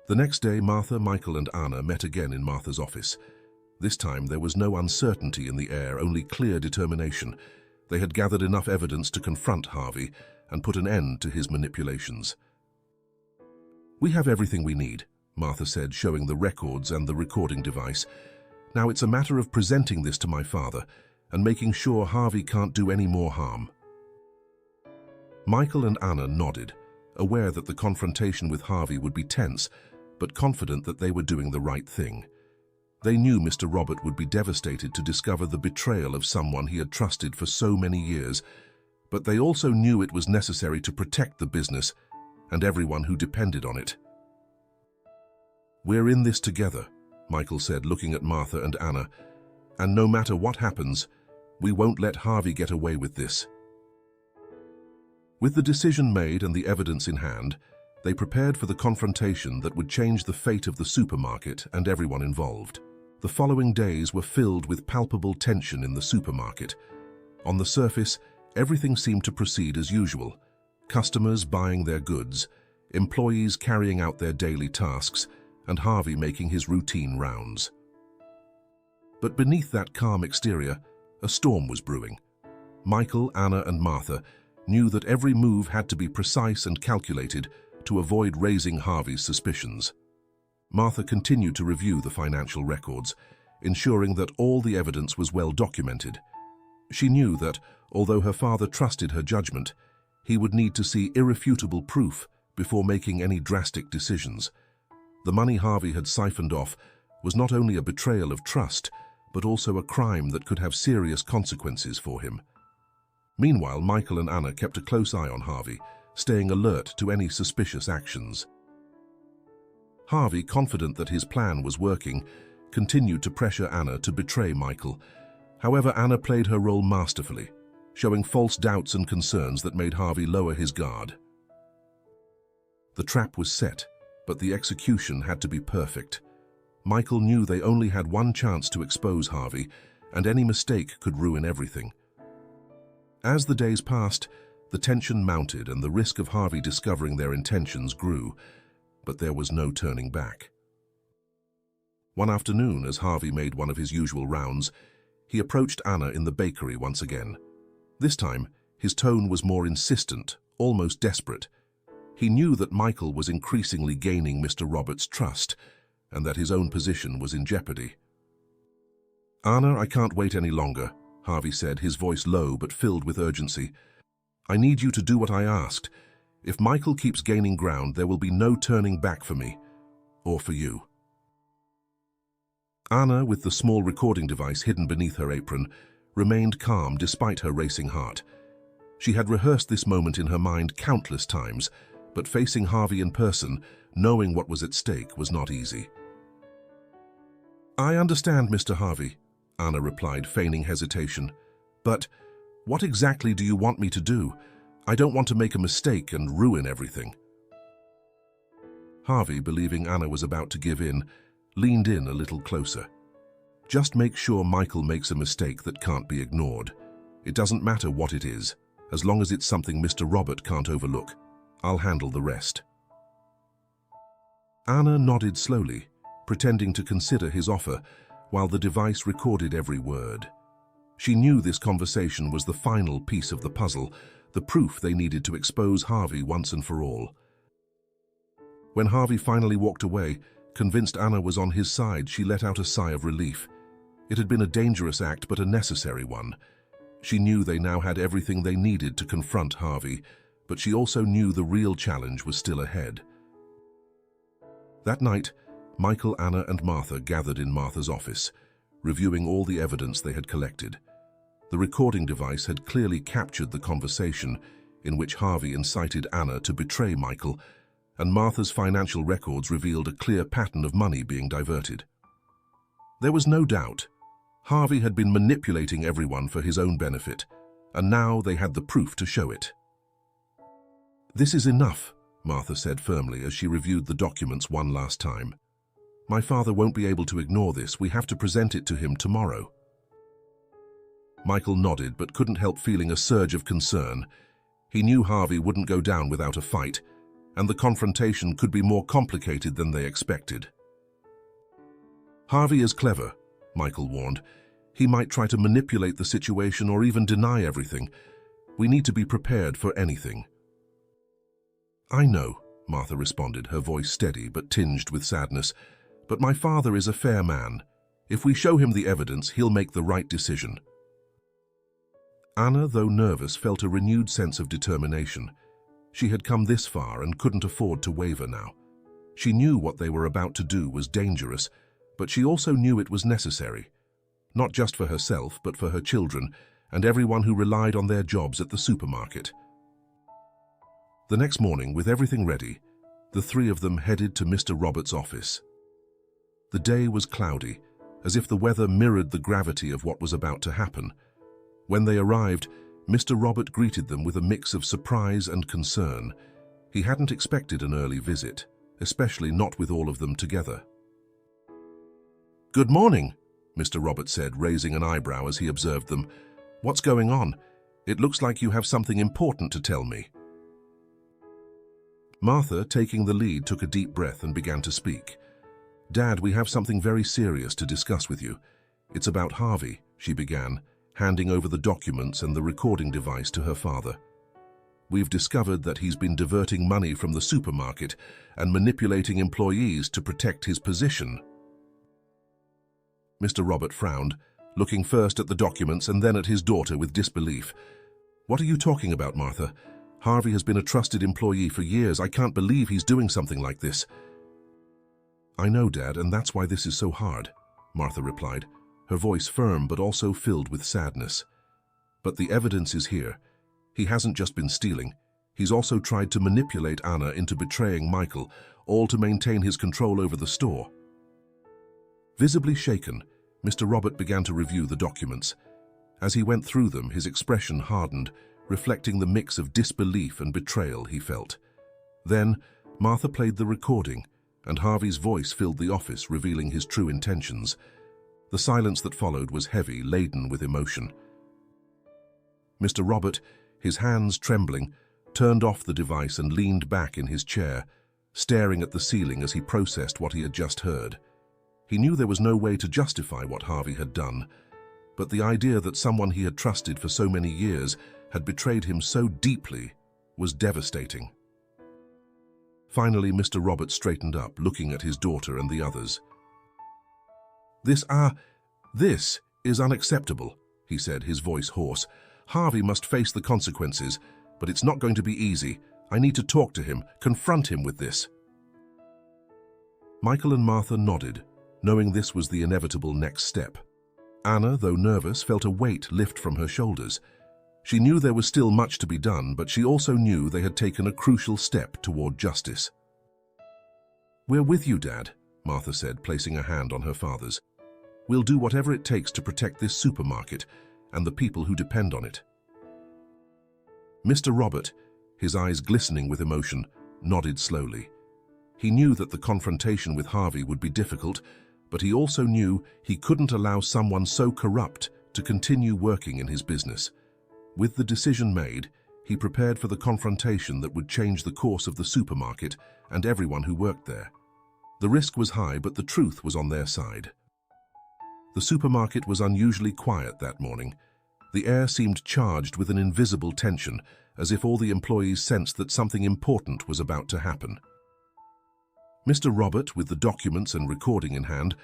The next day, Martha, Michael, and Anna met again in Martha's office. This time, there was no uncertainty in the air, only clear determination. They had gathered enough evidence to confront Harvey and put an end to his manipulations. "We have everything we need," Martha said, showing the records and the recording device. "Now it's a matter of presenting this to my father and making sure Harvey can't do any more harm." Michael and Anna nodded, aware that the confrontation with Harvey would be tense, but confident that they were doing the right thing. They knew Mr. Robert would be devastated to discover the betrayal of someone he had trusted for so many years, but they also knew it was necessary to protect the business and everyone who depended on it. "We're in this together," Michael said, looking at Martha and Anna, "and no matter what happens, we won't let Harvey get away with this." With the decision made and the evidence in hand, they prepared for the confrontation that would change the fate of the supermarket and everyone involved. The following days were filled with palpable tension in the supermarket. On the surface, everything seemed to proceed as usual. Customers buying their goods, employees carrying out their daily tasks, and Harvey making his routine rounds. But beneath that calm exterior, a storm was brewing. Michael, Anna, and Martha knew that every move had to be precise and calculated to avoid raising Harvey's suspicions. Martha continued to review the financial records, ensuring that all the evidence was well documented. She knew that, although her father trusted her judgment, he would need to see irrefutable proof before making any drastic decisions. The money Harvey had siphoned off was not only a betrayal of trust, but also a crime that could have serious consequences for him. Meanwhile, Michael and Anna kept a close eye on Harvey, staying alert to any suspicious actions. Harvey, confident that his plan was working, continued to pressure Anna to betray Michael. However, Anna played her role masterfully. showing false doubts and concerns that made Harvey lower his guard. The trap was set, but the execution had to be perfect. Michael knew they only had one chance to expose Harvey, and any mistake could ruin everything. As the days passed, the tension mounted and the risk of Harvey discovering their intentions grew, but there was no turning back. One afternoon, as Harvey made one of his usual rounds, he approached Anna in the bakery once again. This time, his tone was more insistent, almost desperate. He knew that Michael was increasingly gaining Mr. Roberts' trust, and that his own position was in jeopardy. "Anna, I can't wait any longer," Harvey said, his voice low but filled with urgency. "I need you to do what I asked. If Michael keeps gaining ground, there will be no turning back for me, or for you." Anna, with the small recording device hidden beneath her apron, remained calm despite her racing heart. She had rehearsed this moment in her mind countless times, but facing Harvey in person, knowing what was at stake, was not easy. "I understand, Mr. Harvey," Anna replied, feigning hesitation. "But what exactly do you want me to do? I don't want to make a mistake and ruin everything." Harvey, believing Anna was about to give in, leaned in a little closer. "Just make sure Michael makes a mistake that can't be ignored. It doesn't matter what it is, as long as it's something Mr. Robert can't overlook. I'll handle the rest." Anna nodded slowly, pretending to consider his offer, while the device recorded every word. She knew this conversation was the final piece of the puzzle, the proof they needed to expose Harvey once and for all. When Harvey finally walked away, convinced Anna was on his side, she let out a sigh of relief. It had been a dangerous act, but a necessary one. She knew they now had everything they needed to confront Harvey, but she also knew the real challenge was still ahead. That night, Michael, Anna, and Martha gathered in Martha's office, reviewing all the evidence they had collected. The recording device had clearly captured the conversation in which Harvey incited Anna to betray Michael, and Martha's financial records revealed a clear pattern of money being diverted. There was no doubt. Harvey had been manipulating everyone for his own benefit, and now they had the proof to show it. "This is enough," Martha said firmly as she reviewed the documents one last time. "My father won't be able to ignore this. We have to present it to him tomorrow." Michael nodded but couldn't help feeling a surge of concern. He knew Harvey wouldn't go down without a fight, and the confrontation could be more complicated than they expected. "Harvey is clever," Michael warned. "He might try to manipulate the situation or even deny everything. We need to be prepared for anything." "I know," Martha responded, her voice steady but tinged with sadness. "But my father is a fair man. If we show him the evidence, he'll make the right decision." Anna, though nervous, felt a renewed sense of determination. She had come this far and couldn't afford to waver now. She knew what they were about to do was dangerous, but she also knew it was necessary, not just for herself, but for her children and everyone who relied on their jobs at the supermarket. The next morning, with everything ready, the three of them headed to Mr. Roberts' office. The day was cloudy, as if the weather mirrored the gravity of what was about to happen. When they arrived, Mr. Robert greeted them with a mix of surprise and concern. He hadn't expected an early visit, especially not with all of them together. "Good morning," Mr. Robert said, raising an eyebrow as he observed them. "What's going on? It looks like you have something important to tell me." Martha, taking the lead, took a deep breath and began to speak. "Dad, we have something very serious to discuss with you. It's about Harvey," she began, handing over the documents and the recording device to her father. "We've discovered that he's been diverting money from the supermarket and manipulating employees to protect his position." Mr. Robert frowned, looking first at the documents and then at his daughter with disbelief. "What are you talking about, Martha? Harvey has been a trusted employee for years. I can't believe he's doing something like this." "I know, Dad, and that's why this is so hard," Martha replied, her voice firm but also filled with sadness. "But the evidence is here. He hasn't just been stealing. He's also tried to manipulate Anna into betraying Michael, all to maintain his control over the store." Visibly shaken, Mr. Robert began to review the documents. As he went through them, his expression hardened, reflecting the mix of disbelief and betrayal he felt. Then, Martha played the recording, and Harvey's voice filled the office, revealing his true intentions. The silence that followed was heavy, laden with emotion. Mr. Robert, his hands trembling, turned off the device and leaned back in his chair, staring at the ceiling as he processed what he had just heard. He knew there was no way to justify what Harvey had done, but the idea that someone he had trusted for so many years had betrayed him so deeply was devastating. Finally, Mr. Robert straightened up, looking at his daughter and the others. This is unacceptable," he said, his voice hoarse. "Harvey must face the consequences, but it's not going to be easy. I need to talk to him, confront him with this." Michael and Martha nodded, knowing this was the inevitable next step. Anna, though nervous, felt a weight lift from her shoulders. She knew there was still much to be done, but she also knew they had taken a crucial step toward justice. "We're with you, Dad," Martha said, placing a hand on her father's. "We'll do whatever it takes to protect this supermarket and the people who depend on it." Mr. Robert, his eyes glistening with emotion, nodded slowly. He knew that the confrontation with Harvey would be difficult, but he also knew he couldn't allow someone so corrupt to continue working in his business. With the decision made, he prepared for the confrontation that would change the course of the supermarket and everyone who worked there. The risk was high, but the truth was on their side. The supermarket was unusually quiet that morning. The air seemed charged with an invisible tension, as if all the employees sensed that something important was about to happen. Mr. Robert, with the documents and recording in hand,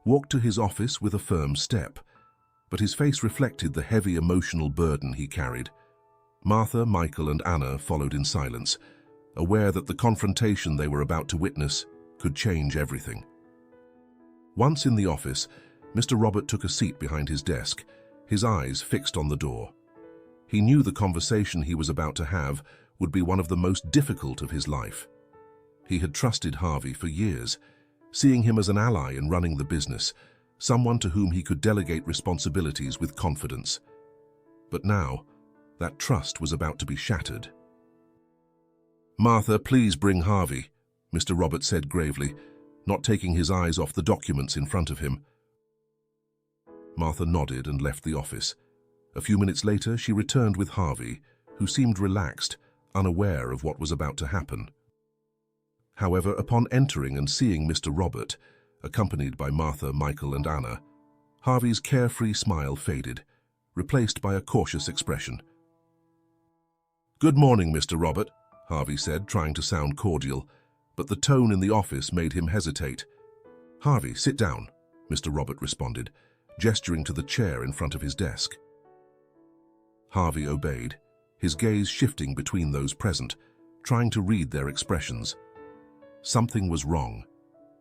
walked to his office with a firm step, but his face reflected the heavy emotional burden he carried. Martha, Michael, and Anna followed in silence, aware that the confrontation they were about to witness could change everything. Once in the office, Mr. Robert took a seat behind his desk, his eyes fixed on the door. He knew the conversation he was about to have would be one of the most difficult of his life. He had trusted Harvey for years, seeing him as an ally in running the business, someone to whom he could delegate responsibilities with confidence. But now, that trust was about to be shattered. "Martha, please bring Harvey," Mr. Robert said gravely, not taking his eyes off the documents in front of him. Martha nodded and left the office. A few minutes later, she returned with Harvey, who seemed relaxed, unaware of what was about to happen. However, upon entering and seeing Mr. Robert, accompanied by Martha, Michael, and Anna, Harvey's carefree smile faded, replaced by a cautious expression. "Good morning, Mr. Robert," Harvey said, trying to sound cordial, but the tone in the office made him hesitate. "Harvey, sit down," Mr. Robert responded, gesturing to the chair in front of his desk. Harvey obeyed, his gaze shifting between those present, trying to read their expressions. Something was wrong,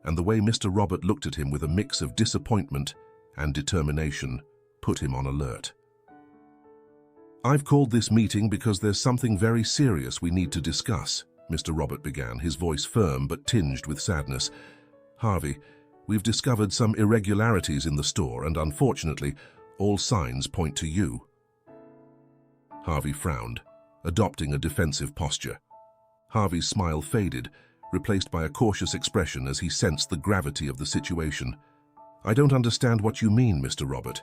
and the way Mr. Robert looked at him with a mix of disappointment and determination put him on alert. "I've called this meeting because there's something very serious we need to discuss," Mr. Robert began, his voice firm but tinged with sadness. "Harvey, we've discovered some irregularities in the store, and unfortunately, all signs point to you." Harvey frowned, adopting a defensive posture. Harvey's smile faded, replaced by a cautious expression as he sensed the gravity of the situation. "I don't understand what you mean, Mr. Robert.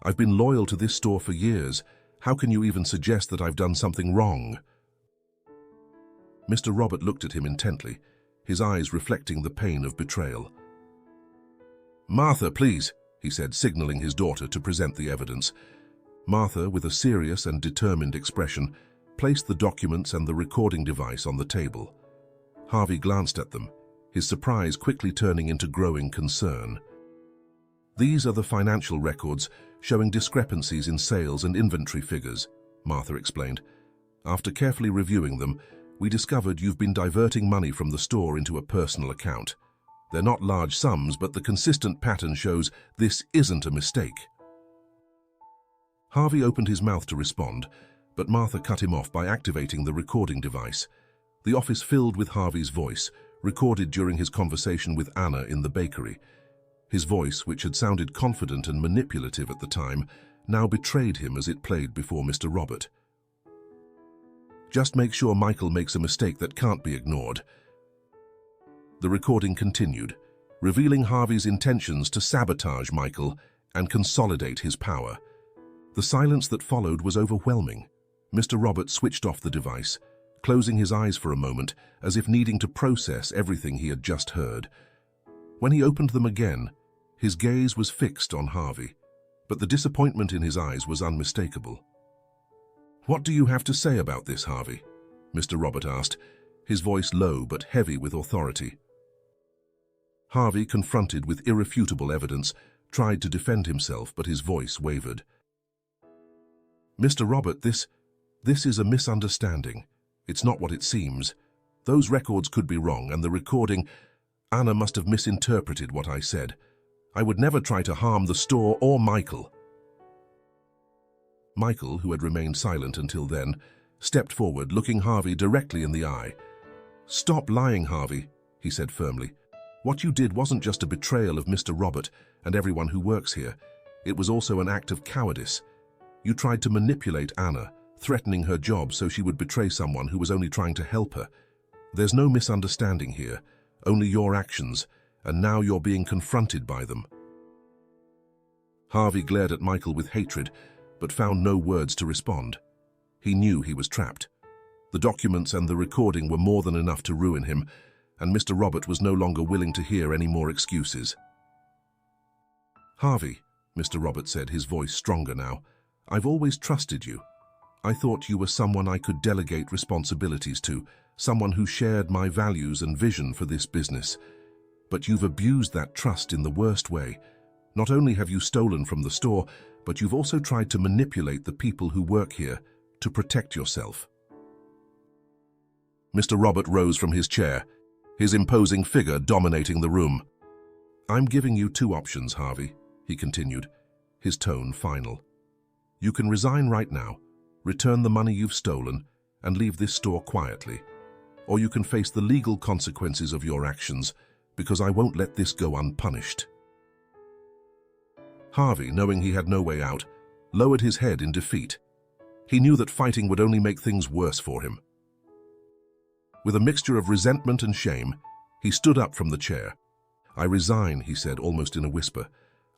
I've been loyal to this store for years. How can you even suggest that I've done something wrong?" Mr. Robert looked at him intently, his eyes reflecting the pain of betrayal. "Martha, please," he said, signaling his daughter to present the evidence. Martha, with a serious and determined expression, placed the documents and the recording device on the table. Harvey glanced at them, his surprise quickly turning into growing concern. "These are the financial records showing discrepancies in sales and inventory figures," Martha explained. "After carefully reviewing them, we discovered you've been diverting money from the store into a personal account. They're not large sums, but the consistent pattern shows this isn't a mistake." Harvey opened his mouth to respond, but Martha cut him off by activating the recording device. The office filled with Harvey's voice, recorded during his conversation with Anna in the bakery. His voice, which had sounded confident and manipulative at the time, now betrayed him as it played before Mr. Robert. Just make sure Michael makes a mistake that can't be ignored. The recording continued, revealing Harvey's intentions to sabotage Michael and consolidate his power. The silence that followed was overwhelming. Mr. Robert switched off the device, closing his eyes for a moment as if needing to process everything he had just heard. When he opened them again, his gaze was fixed on Harvey, but the disappointment in his eyes was unmistakable. "What do you have to say about this, Harvey?" Mr. Robert asked, his voice low but heavy with authority. Harvey, confronted with irrefutable evidence, tried to defend himself, but his voice wavered. "Mr. Robert, this is a misunderstanding. It's not what it seems. Those records could be wrong, and the recording, Anna must have misinterpreted what I said. I would never try to harm the store or Michael." Michael, who had remained silent until then, stepped forward, looking Harvey directly in the eye. "Stop lying, Harvey," he said firmly. "What you did wasn't just a betrayal of Mr. Robert and everyone who works here. It was also an act of cowardice. You tried to manipulate Anna, threatening her job so she would betray someone who was only trying to help her. There's no misunderstanding here, only your actions, and now you're being confronted by them." Harvey glared at Michael with hatred, but found no words to respond. He knew he was trapped. The documents and the recording were more than enough to ruin him, and Mr. Robert was no longer willing to hear any more excuses. "Harvey," Mr. Robert said, his voice stronger now, "I've always trusted you. I thought you were someone I could delegate responsibilities to, someone who shared my values and vision for this business. But you've abused that trust in the worst way. Not only have you stolen from the store, but you've also tried to manipulate the people who work here to protect yourself." Mr. Robert rose from his chair, his imposing figure dominating the room. "I'm giving you two options, Harvey," he continued, his tone final. "You can resign right now, return the money you've stolen, and leave this store quietly. Or you can face the legal consequences of your actions, because I won't let this go unpunished." Harvey, knowing he had no way out, lowered his head in defeat. He knew that fighting would only make things worse for him. With a mixture of resentment and shame, he stood up from the chair. "I resign," he said, almost in a whisper.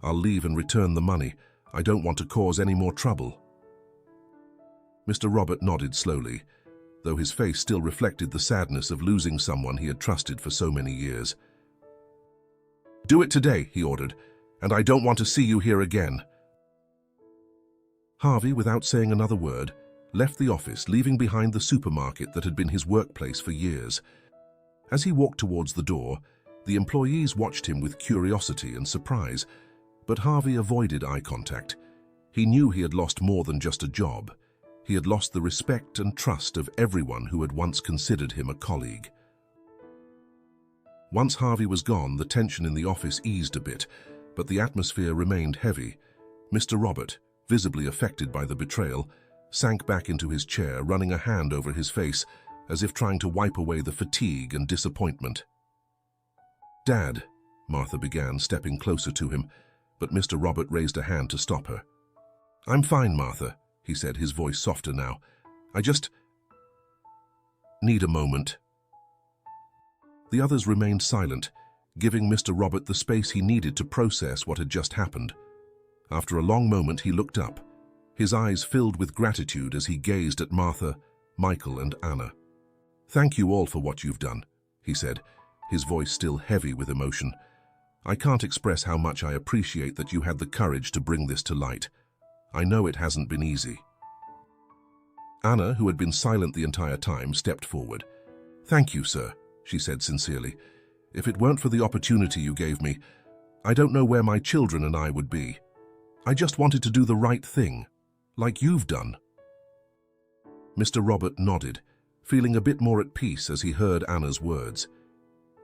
"I'll leave and return the money. I don't want to cause any more trouble." Mr. Robert nodded slowly, though his face still reflected the sadness of losing someone he had trusted for so many years. "Do it today," he ordered, "and I don't want to see you here again." Harvey, without saying another word, left the office, leaving behind the supermarket that had been his workplace for years. As he walked towards the door, the employees watched him with curiosity and surprise, but Harvey avoided eye contact. He knew he had lost more than just a job. He had lost the respect and trust of everyone who had once considered him a colleague. Once Harvey was gone, the tension in the office eased a bit, but the atmosphere remained heavy. Mr. Robert, visibly affected by the betrayal, sank back into his chair, running a hand over his face, as if trying to wipe away the fatigue and disappointment. "Dad," Martha began, stepping closer to him, but Mr. Robert raised a hand to stop her. "I'm fine, Martha," he said, his voice softer now. "I just need a moment." The others remained silent, giving Mr. Robert the space he needed to process what had just happened. After a long moment, he looked up, his eyes filled with gratitude as he gazed at Martha, Michael, and Anna. "Thank you all for what you've done," he said, his voice still heavy with emotion. "I can't express how much I appreciate that you had the courage to bring this to light. I know it hasn't been easy." Anna, who had been silent the entire time, stepped forward. "Thank you, sir," she said sincerely. "If it weren't for the opportunity you gave me, I don't know where my children and I would be. I just wanted to do the right thing, like you've done." Mr. Robert nodded, feeling a bit more at peace as he heard Anna's words.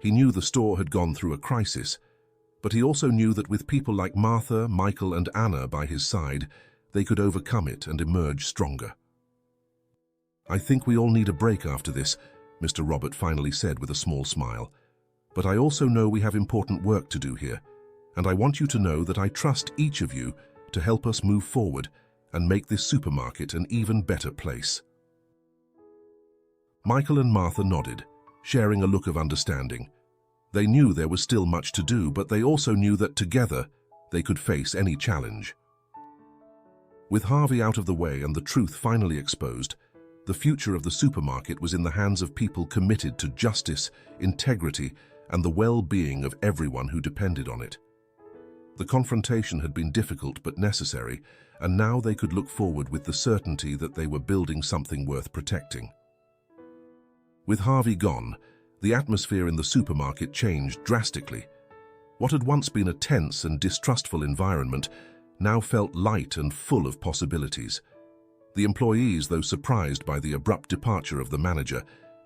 He knew the store had gone through a crisis, but he also knew that with people like Martha, Michael, and Anna by his side, they could overcome it and emerge stronger. "I think we all need a break after this," Mr. Robert finally said with a small smile. "But I also know we have important work to do here, and I want you to know that I trust each of you to help us move forward and make this supermarket an even better place." Michael and Martha nodded, sharing a look of understanding. They knew there was still much to do, but they also knew that together they could face any challenge. With Harvey out of the way and the truth finally exposed, the future of the supermarket was in the hands of people committed to justice, integrity, and the well-being of everyone who depended on it. The confrontation had been difficult but necessary, and now they could look forward with the certainty that they were building something worth protecting. With Harvey gone, the atmosphere in the supermarket changed drastically. What had once been a tense and distrustful environment now felt light and full of possibilities. The employees, though surprised by the abrupt departure of the manager,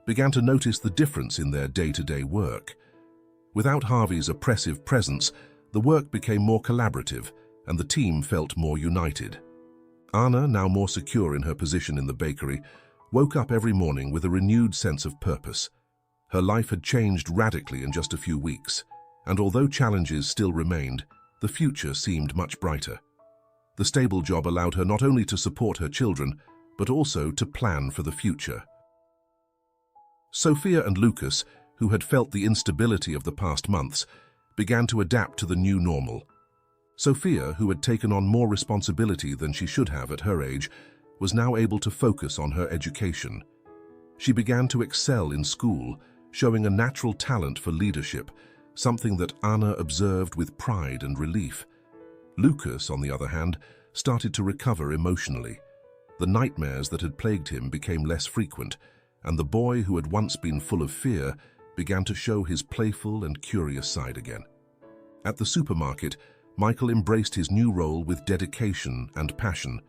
began to notice the difference in their day-to-day work. Without Harvey's oppressive presence, the work became more collaborative and the team felt more united. Anna, now more secure in her position in the bakery, woke up every morning with a renewed sense of purpose. Her life had changed radically in just a few weeks, and although challenges still remained, the future seemed much brighter. The stable job allowed her not only to support her children, but also to plan for the future. Sophia and Lucas, who had felt the instability of the past months, began to adapt to the new normal. Sophia, who had taken on more responsibility than she should have at her age, was now able to focus on her education. She began to excel in school, showing a natural talent for leadership, something that Anna observed with pride and relief. Lucas, on the other hand, started to recover emotionally. The nightmares that had plagued him became less frequent, and the boy who had once been full of fear began to show his playful and curious side again. At the supermarket, Michael embraced his new role with dedication and passion.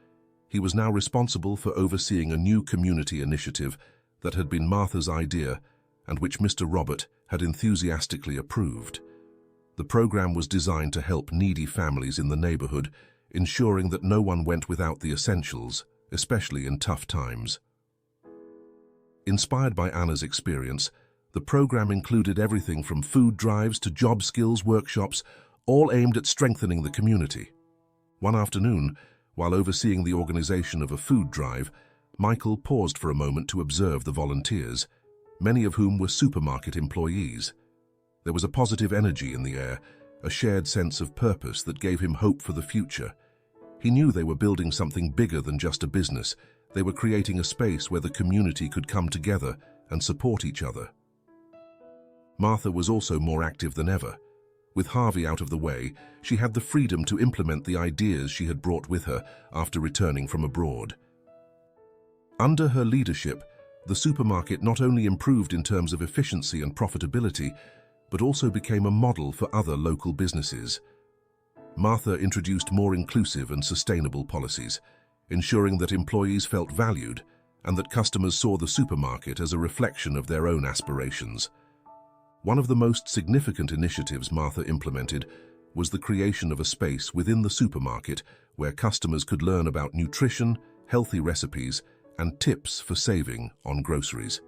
He was now responsible for overseeing a new community initiative that had been Martha's idea and which Mr. Robert had enthusiastically approved. The program was designed to help needy families in the neighborhood, ensuring that no one went without the essentials, especially in tough times. Inspired by Anna's experience, the program included everything from food drives to job skills workshops, all aimed at strengthening the community. One afternoon, while overseeing the organization of a food drive, Michael paused for a moment to observe the volunteers, many of whom were supermarket employees. There was a positive energy in the air, a shared sense of purpose that gave him hope for the future. He knew they were building something bigger than just a business. They were creating a space where the community could come together and support each other. Martha was also more active than ever. With Harvey out of the way, she had the freedom to implement the ideas she had brought with her after returning from abroad. Under her leadership, the supermarket not only improved in terms of efficiency and profitability, but also became a model for other local businesses. Martha introduced more inclusive and sustainable policies, ensuring that employees felt valued and that customers saw the supermarket as a reflection of their own aspirations. One of the most significant initiatives Martha implemented was the creation of a space within the supermarket where customers could learn about nutrition, healthy recipes, and tips for saving on groceries.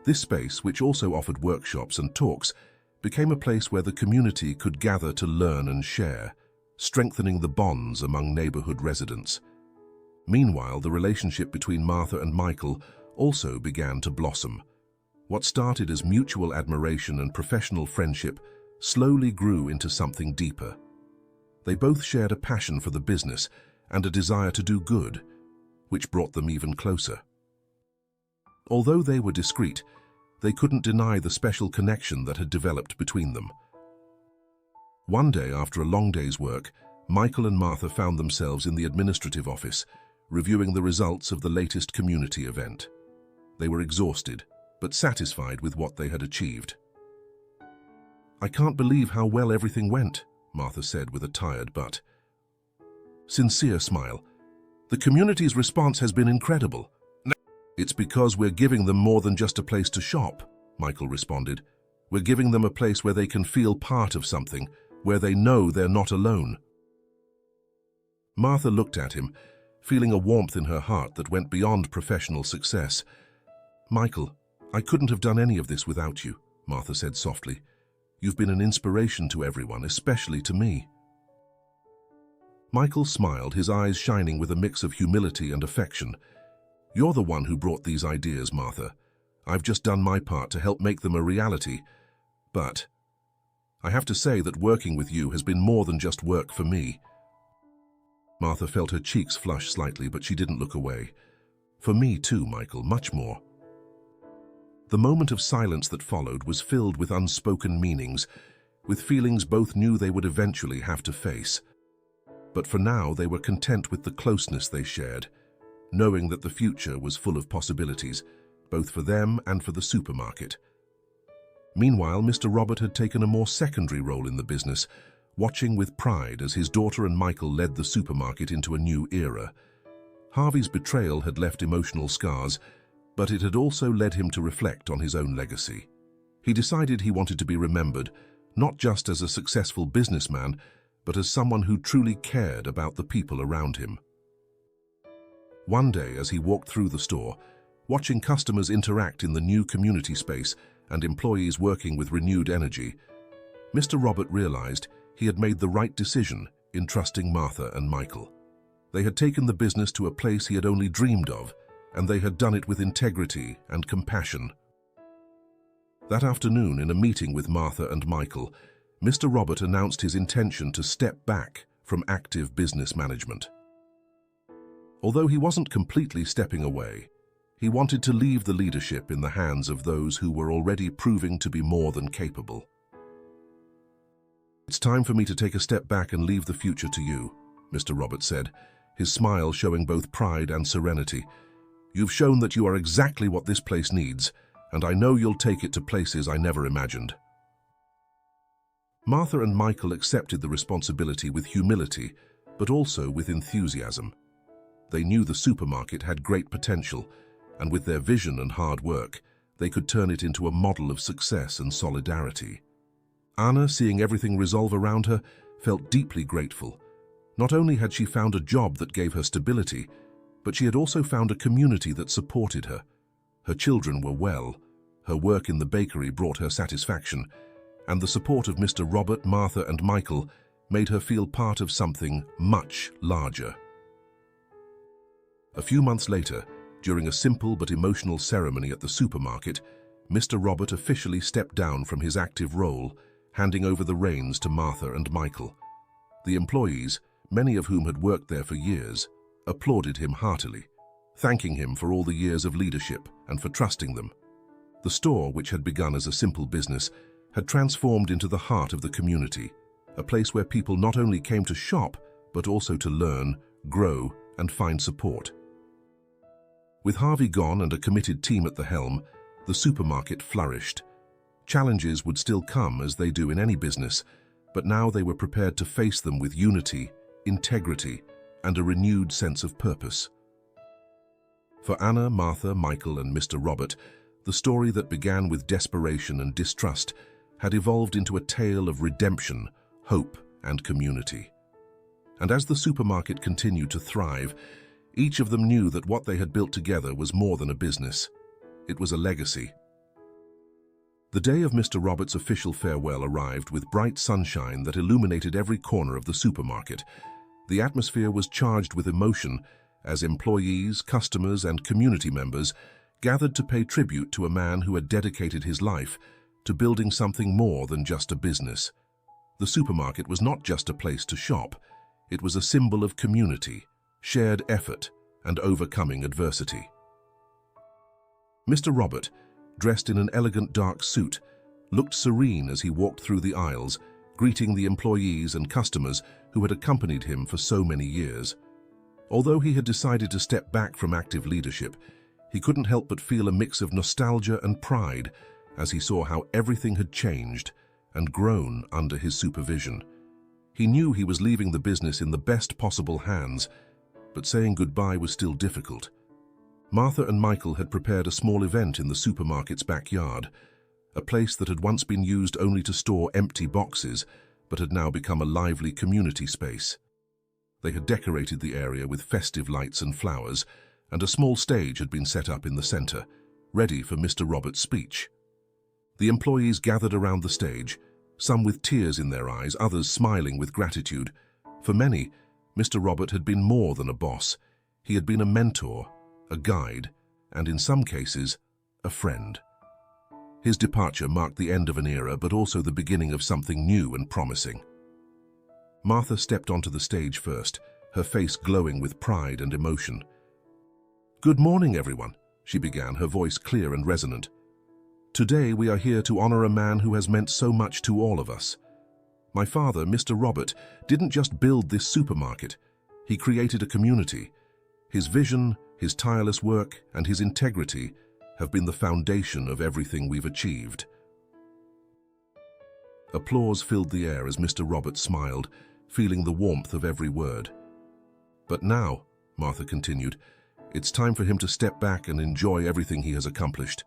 This space, which also offered workshops and talks, became a place where the community could gather to learn and share, strengthening the bonds among neighborhood residents. Meanwhile, the relationship between Martha and Michael also began to blossom. What started as mutual admiration and professional friendship slowly grew into something deeper. They both shared a passion for the business and a desire to do good, which brought them even closer. Although they were discreet, they couldn't deny the special connection that had developed between them. One day, after a long day's work, Michael and Martha found themselves in the administrative office, reviewing the results of the latest community event. They were exhausted, but satisfied with what they had achieved. "I can't believe how well everything went," Martha said with a tired but sincere smile. "The community's response has been incredible." "It's because we're giving them more than just a place to shop," Michael responded. "We're giving them a place where they can feel part of something, where they know they're not alone." Martha looked at him, feeling a warmth in her heart that went beyond professional success. "Michael, I couldn't have done any of this without you," Martha said softly. "You've been an inspiration to everyone, especially to me." Michael smiled, his eyes shining with a mix of humility and affection. "You're the one who brought these ideas, Martha. I've just done my part to help make them a reality. But I have to say that working with you has been more than just work for me." Martha felt her cheeks flush slightly, but she didn't look away. "For me too, Michael, much more." The moment of silence that followed was filled with unspoken meanings, with feelings both knew they would eventually have to face. But for now, they were content with the closeness they shared, knowing that the future was full of possibilities, both for them and for the supermarket. Meanwhile, Mr. Robert had taken a more secondary role in the business, watching with pride as his daughter and Michael led the supermarket into a new era. Harvey's betrayal had left emotional scars, but it had also led him to reflect on his own legacy. He decided he wanted to be remembered, not just as a successful businessman, but as someone who truly cared about the people around him. One day, as he walked through the store, watching customers interact in the new community space and employees working with renewed energy, Mr. Robert realized he had made the right decision in trusting Martha and Michael. They had taken the business to a place he had only dreamed of, and they had done it with integrity and compassion. That afternoon, in a meeting with Martha and Michael, Mr. Robert announced his intention to step back from active business management. Although he wasn't completely stepping away, he wanted to leave the leadership in the hands of those who were already proving to be more than capable. "It's time for me to take a step back and leave the future to you," Mr. Robert said, his smile showing both pride and serenity. "You've shown that you are exactly what this place needs, and I know you'll take it to places I never imagined." Martha and Michael accepted the responsibility with humility, but also with enthusiasm. They knew the supermarket had great potential, and with their vision and hard work, they could turn it into a model of success and solidarity. Anna, seeing everything resolve around her, felt deeply grateful. Not only had she found a job that gave her stability, but she had also found a community that supported her. Her children were well, her work in the bakery brought her satisfaction, and the support of Mr. Robert, Martha, and Michael made her feel part of something much larger. A few months later, during a simple but emotional ceremony at the supermarket, Mr. Robert officially stepped down from his active role, handing over the reins to Martha and Michael. The employees, many of whom had worked there for years, applauded him heartily, thanking him for all the years of leadership and for trusting them. The store, which had begun as a simple business, had transformed into the heart of the community, a place where people not only came to shop, but also to learn, grow, and find support. With Harvey gone and a committed team at the helm, the supermarket flourished. Challenges would still come, as they do in any business, but now they were prepared to face them with unity, integrity, and a renewed sense of purpose. For Anna, Martha, Michael, and Mr. Robert, the story that began with desperation and distrust had evolved into a tale of redemption, hope, and community. And as the supermarket continued to thrive, each of them knew that what they had built together was more than a business. It was a legacy. The day of Mr. Robert's official farewell arrived with bright sunshine that illuminated every corner of the supermarket. The atmosphere was charged with emotion as employees, customers, and community members gathered to pay tribute to a man who had dedicated his life to building something more than just a business. The supermarket was not just a place to shop. It was a symbol of community, shared effort, and overcoming adversity. Mr. Robert, dressed in an elegant dark suit, looked serene as he walked through the aisles, greeting the employees and customers who had accompanied him for so many years. Although he had decided to step back from active leadership, he couldn't help but feel a mix of nostalgia and pride as he saw how everything had changed and grown under his supervision. He knew he was leaving the business in the best possible hands, but saying goodbye was still difficult. Martha and Michael had prepared a small event in the supermarket's backyard, a place that had once been used only to store empty boxes, but had now become a lively community space. They had decorated the area with festive lights and flowers, and a small stage had been set up in the center, ready for Mr. Robert's speech. The employees gathered around the stage, some with tears in their eyes, others smiling with gratitude. For many, Mr. Robert had been more than a boss. He had been a mentor, a guide, and in some cases, a friend. His departure marked the end of an era, but also the beginning of something new and promising. Martha stepped onto the stage first, her face glowing with pride and emotion. "Good morning, everyone," she began, her voice clear and resonant. "Today we are here to honor a man who has meant so much to all of us. My father, Mr. Robert, didn't just build this supermarket. He created a community. His vision, his tireless work, and his integrity have been the foundation of everything we've achieved." Applause filled the air as Mr. Robert smiled, feeling the warmth of every word. "But now," Martha continued, "it's time for him to step back and enjoy everything he has accomplished.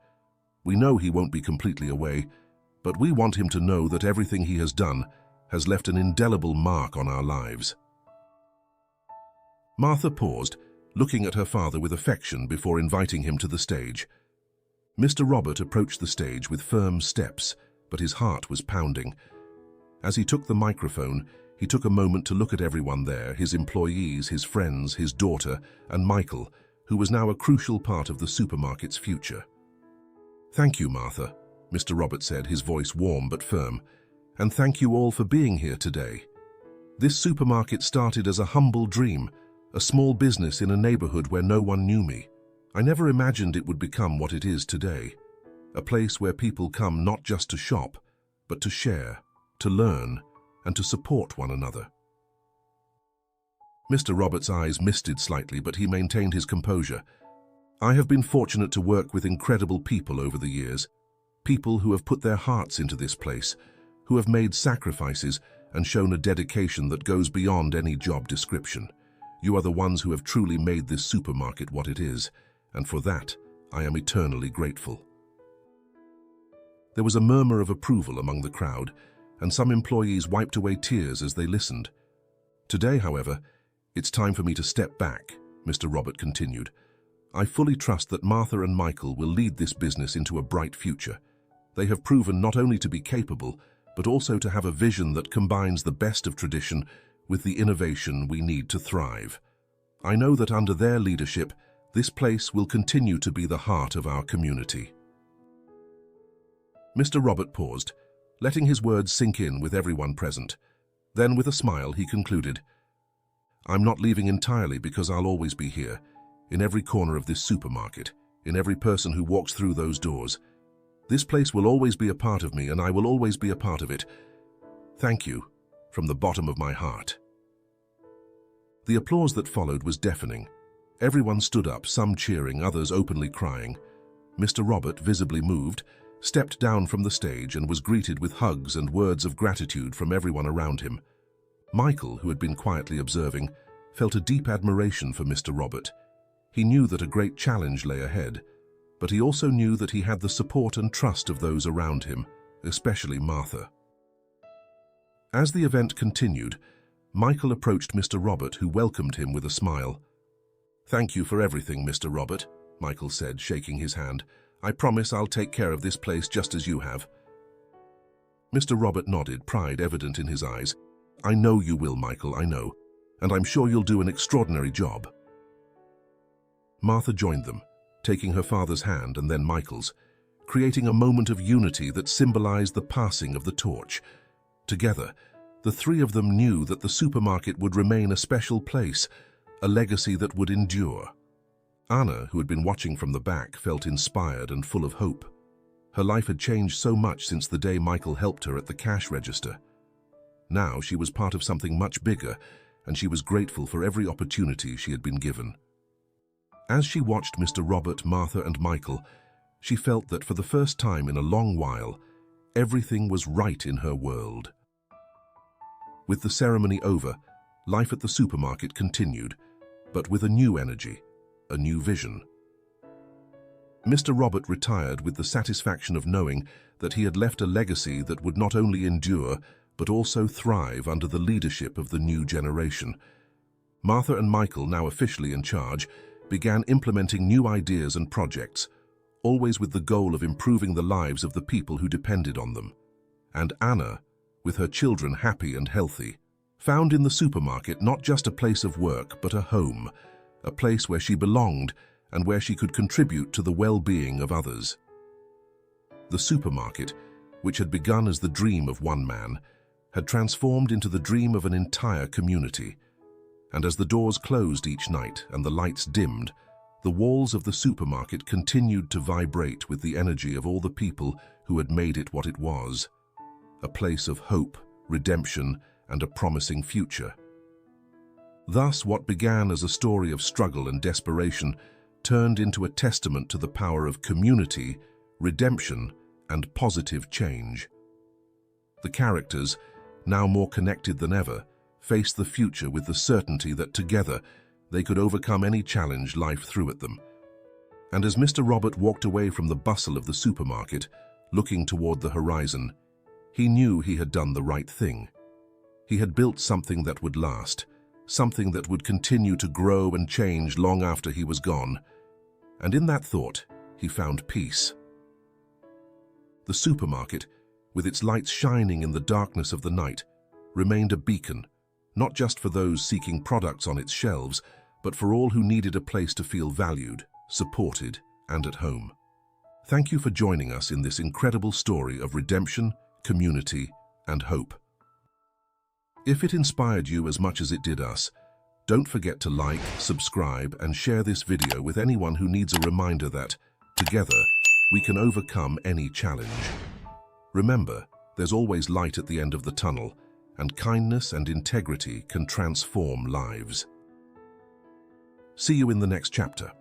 We know he won't be completely away, but we want him to know that everything he has done has left an indelible mark on our lives." Martha paused, looking at her father with affection before inviting him to the stage. Mr. Robert approached the stage with firm steps, but his heart was pounding. As he took the microphone, he took a moment to look at everyone there, his employees, his friends, his daughter, and Michael, who was now a crucial part of the supermarket's future. "Thank you, Martha," Mr. Robert said, his voice warm but firm, "and thank you all for being here today. This supermarket started as a humble dream, a small business in a neighborhood where no one knew me. I never imagined it would become what it is today, a place where people come not just to shop, but to share, to learn, and to support one another." Mr. Robert's eyes misted slightly, but he maintained his composure. "I have been fortunate to work with incredible people over the years, people who have put their hearts into this place, who have made sacrifices and shown a dedication that goes beyond any job description. You are the ones who have truly made this supermarket what it is, and for that, I am eternally grateful." There was a murmur of approval among the crowd, and some employees wiped away tears as they listened. "Today, however, it's time for me to step back," Mr. Robert continued. "I fully trust that Martha and Michael will lead this business into a bright future. They have proven not only to be capable, but also to have a vision that combines the best of tradition with the innovation we need to thrive. I know that under their leadership, this place will continue to be the heart of our community." Mr. Robert paused, letting his words sink in with everyone present. Then, with a smile, he concluded, "I'm not leaving entirely because I'll always be here, in every corner of this supermarket, in every person who walks through those doors. This place will always be a part of me, and I will always be a part of it. Thank you, from the bottom of my heart." The applause that followed was deafening. Everyone stood up, some cheering, others openly crying. Mr. Robert, visibly moved, stepped down from the stage and was greeted with hugs and words of gratitude from everyone around him. Michael, who had been quietly observing, felt a deep admiration for Mr. Robert. He knew that a great challenge lay ahead, but he also knew that he had the support and trust of those around him, especially Martha. As the event continued, Michael approached Mr. Robert, who welcomed him with a smile. "Thank you for everything, Mr. Robert," Michael said, shaking his hand. "I promise I'll take care of this place just as you have." Mr. Robert nodded, pride evident in his eyes. "I know you will, Michael, I know, and I'm sure you'll do an extraordinary job." Martha joined them, taking her father's hand and then Michael's, creating a moment of unity that symbolized the passing of the torch. Together, the three of them knew that the supermarket would remain a special place, a legacy that would endure. Anna, who had been watching from the back, felt inspired and full of hope. Her life had changed so much since the day Michael helped her at the cash register. Now she was part of something much bigger, and she was grateful for every opportunity she had been given. As she watched Mr. Robert, Martha, and Michael, she felt that for the first time in a long while, everything was right in her world. With the ceremony over, life at the supermarket continued, but with a new energy, a new vision. Mr. Robert retired with the satisfaction of knowing that he had left a legacy that would not only endure, but also thrive under the leadership of the new generation. Martha and Michael, now officially in charge, began implementing new ideas and projects, always with the goal of improving the lives of the people who depended on them. And Anna, with her children happy and healthy, found in the supermarket not just a place of work but a home, a place where she belonged and where she could contribute to the well-being of others. The supermarket, which had begun as the dream of one man, had transformed into the dream of an entire community. And as the doors closed each night and the lights dimmed, the walls of the supermarket continued to vibrate with the energy of all the people who had made it what it was, a place of hope, redemption, and a promising future. Thus, what began as a story of struggle and desperation turned into a testament to the power of community, redemption, and positive change. The characters, now more connected than ever, faced the future with the certainty that together they could overcome any challenge life threw at them. And as Mr. Robert walked away from the bustle of the supermarket, looking toward the horizon, he knew he had done the right thing. He had built something that would last, something that would continue to grow and change long after he was gone. And in that thought, he found peace. The supermarket, with its lights shining in the darkness of the night, remained a beacon, not just for those seeking products on its shelves, but for all who needed a place to feel valued, supported, and at home. Thank you for joining us in this incredible story of redemption, community, and hope. If it inspired you as much as it did us, don't forget to like, subscribe, and share this video with anyone who needs a reminder that, together, we can overcome any challenge. Remember, there's always light at the end of the tunnel, and kindness and integrity can transform lives. See you in the next chapter.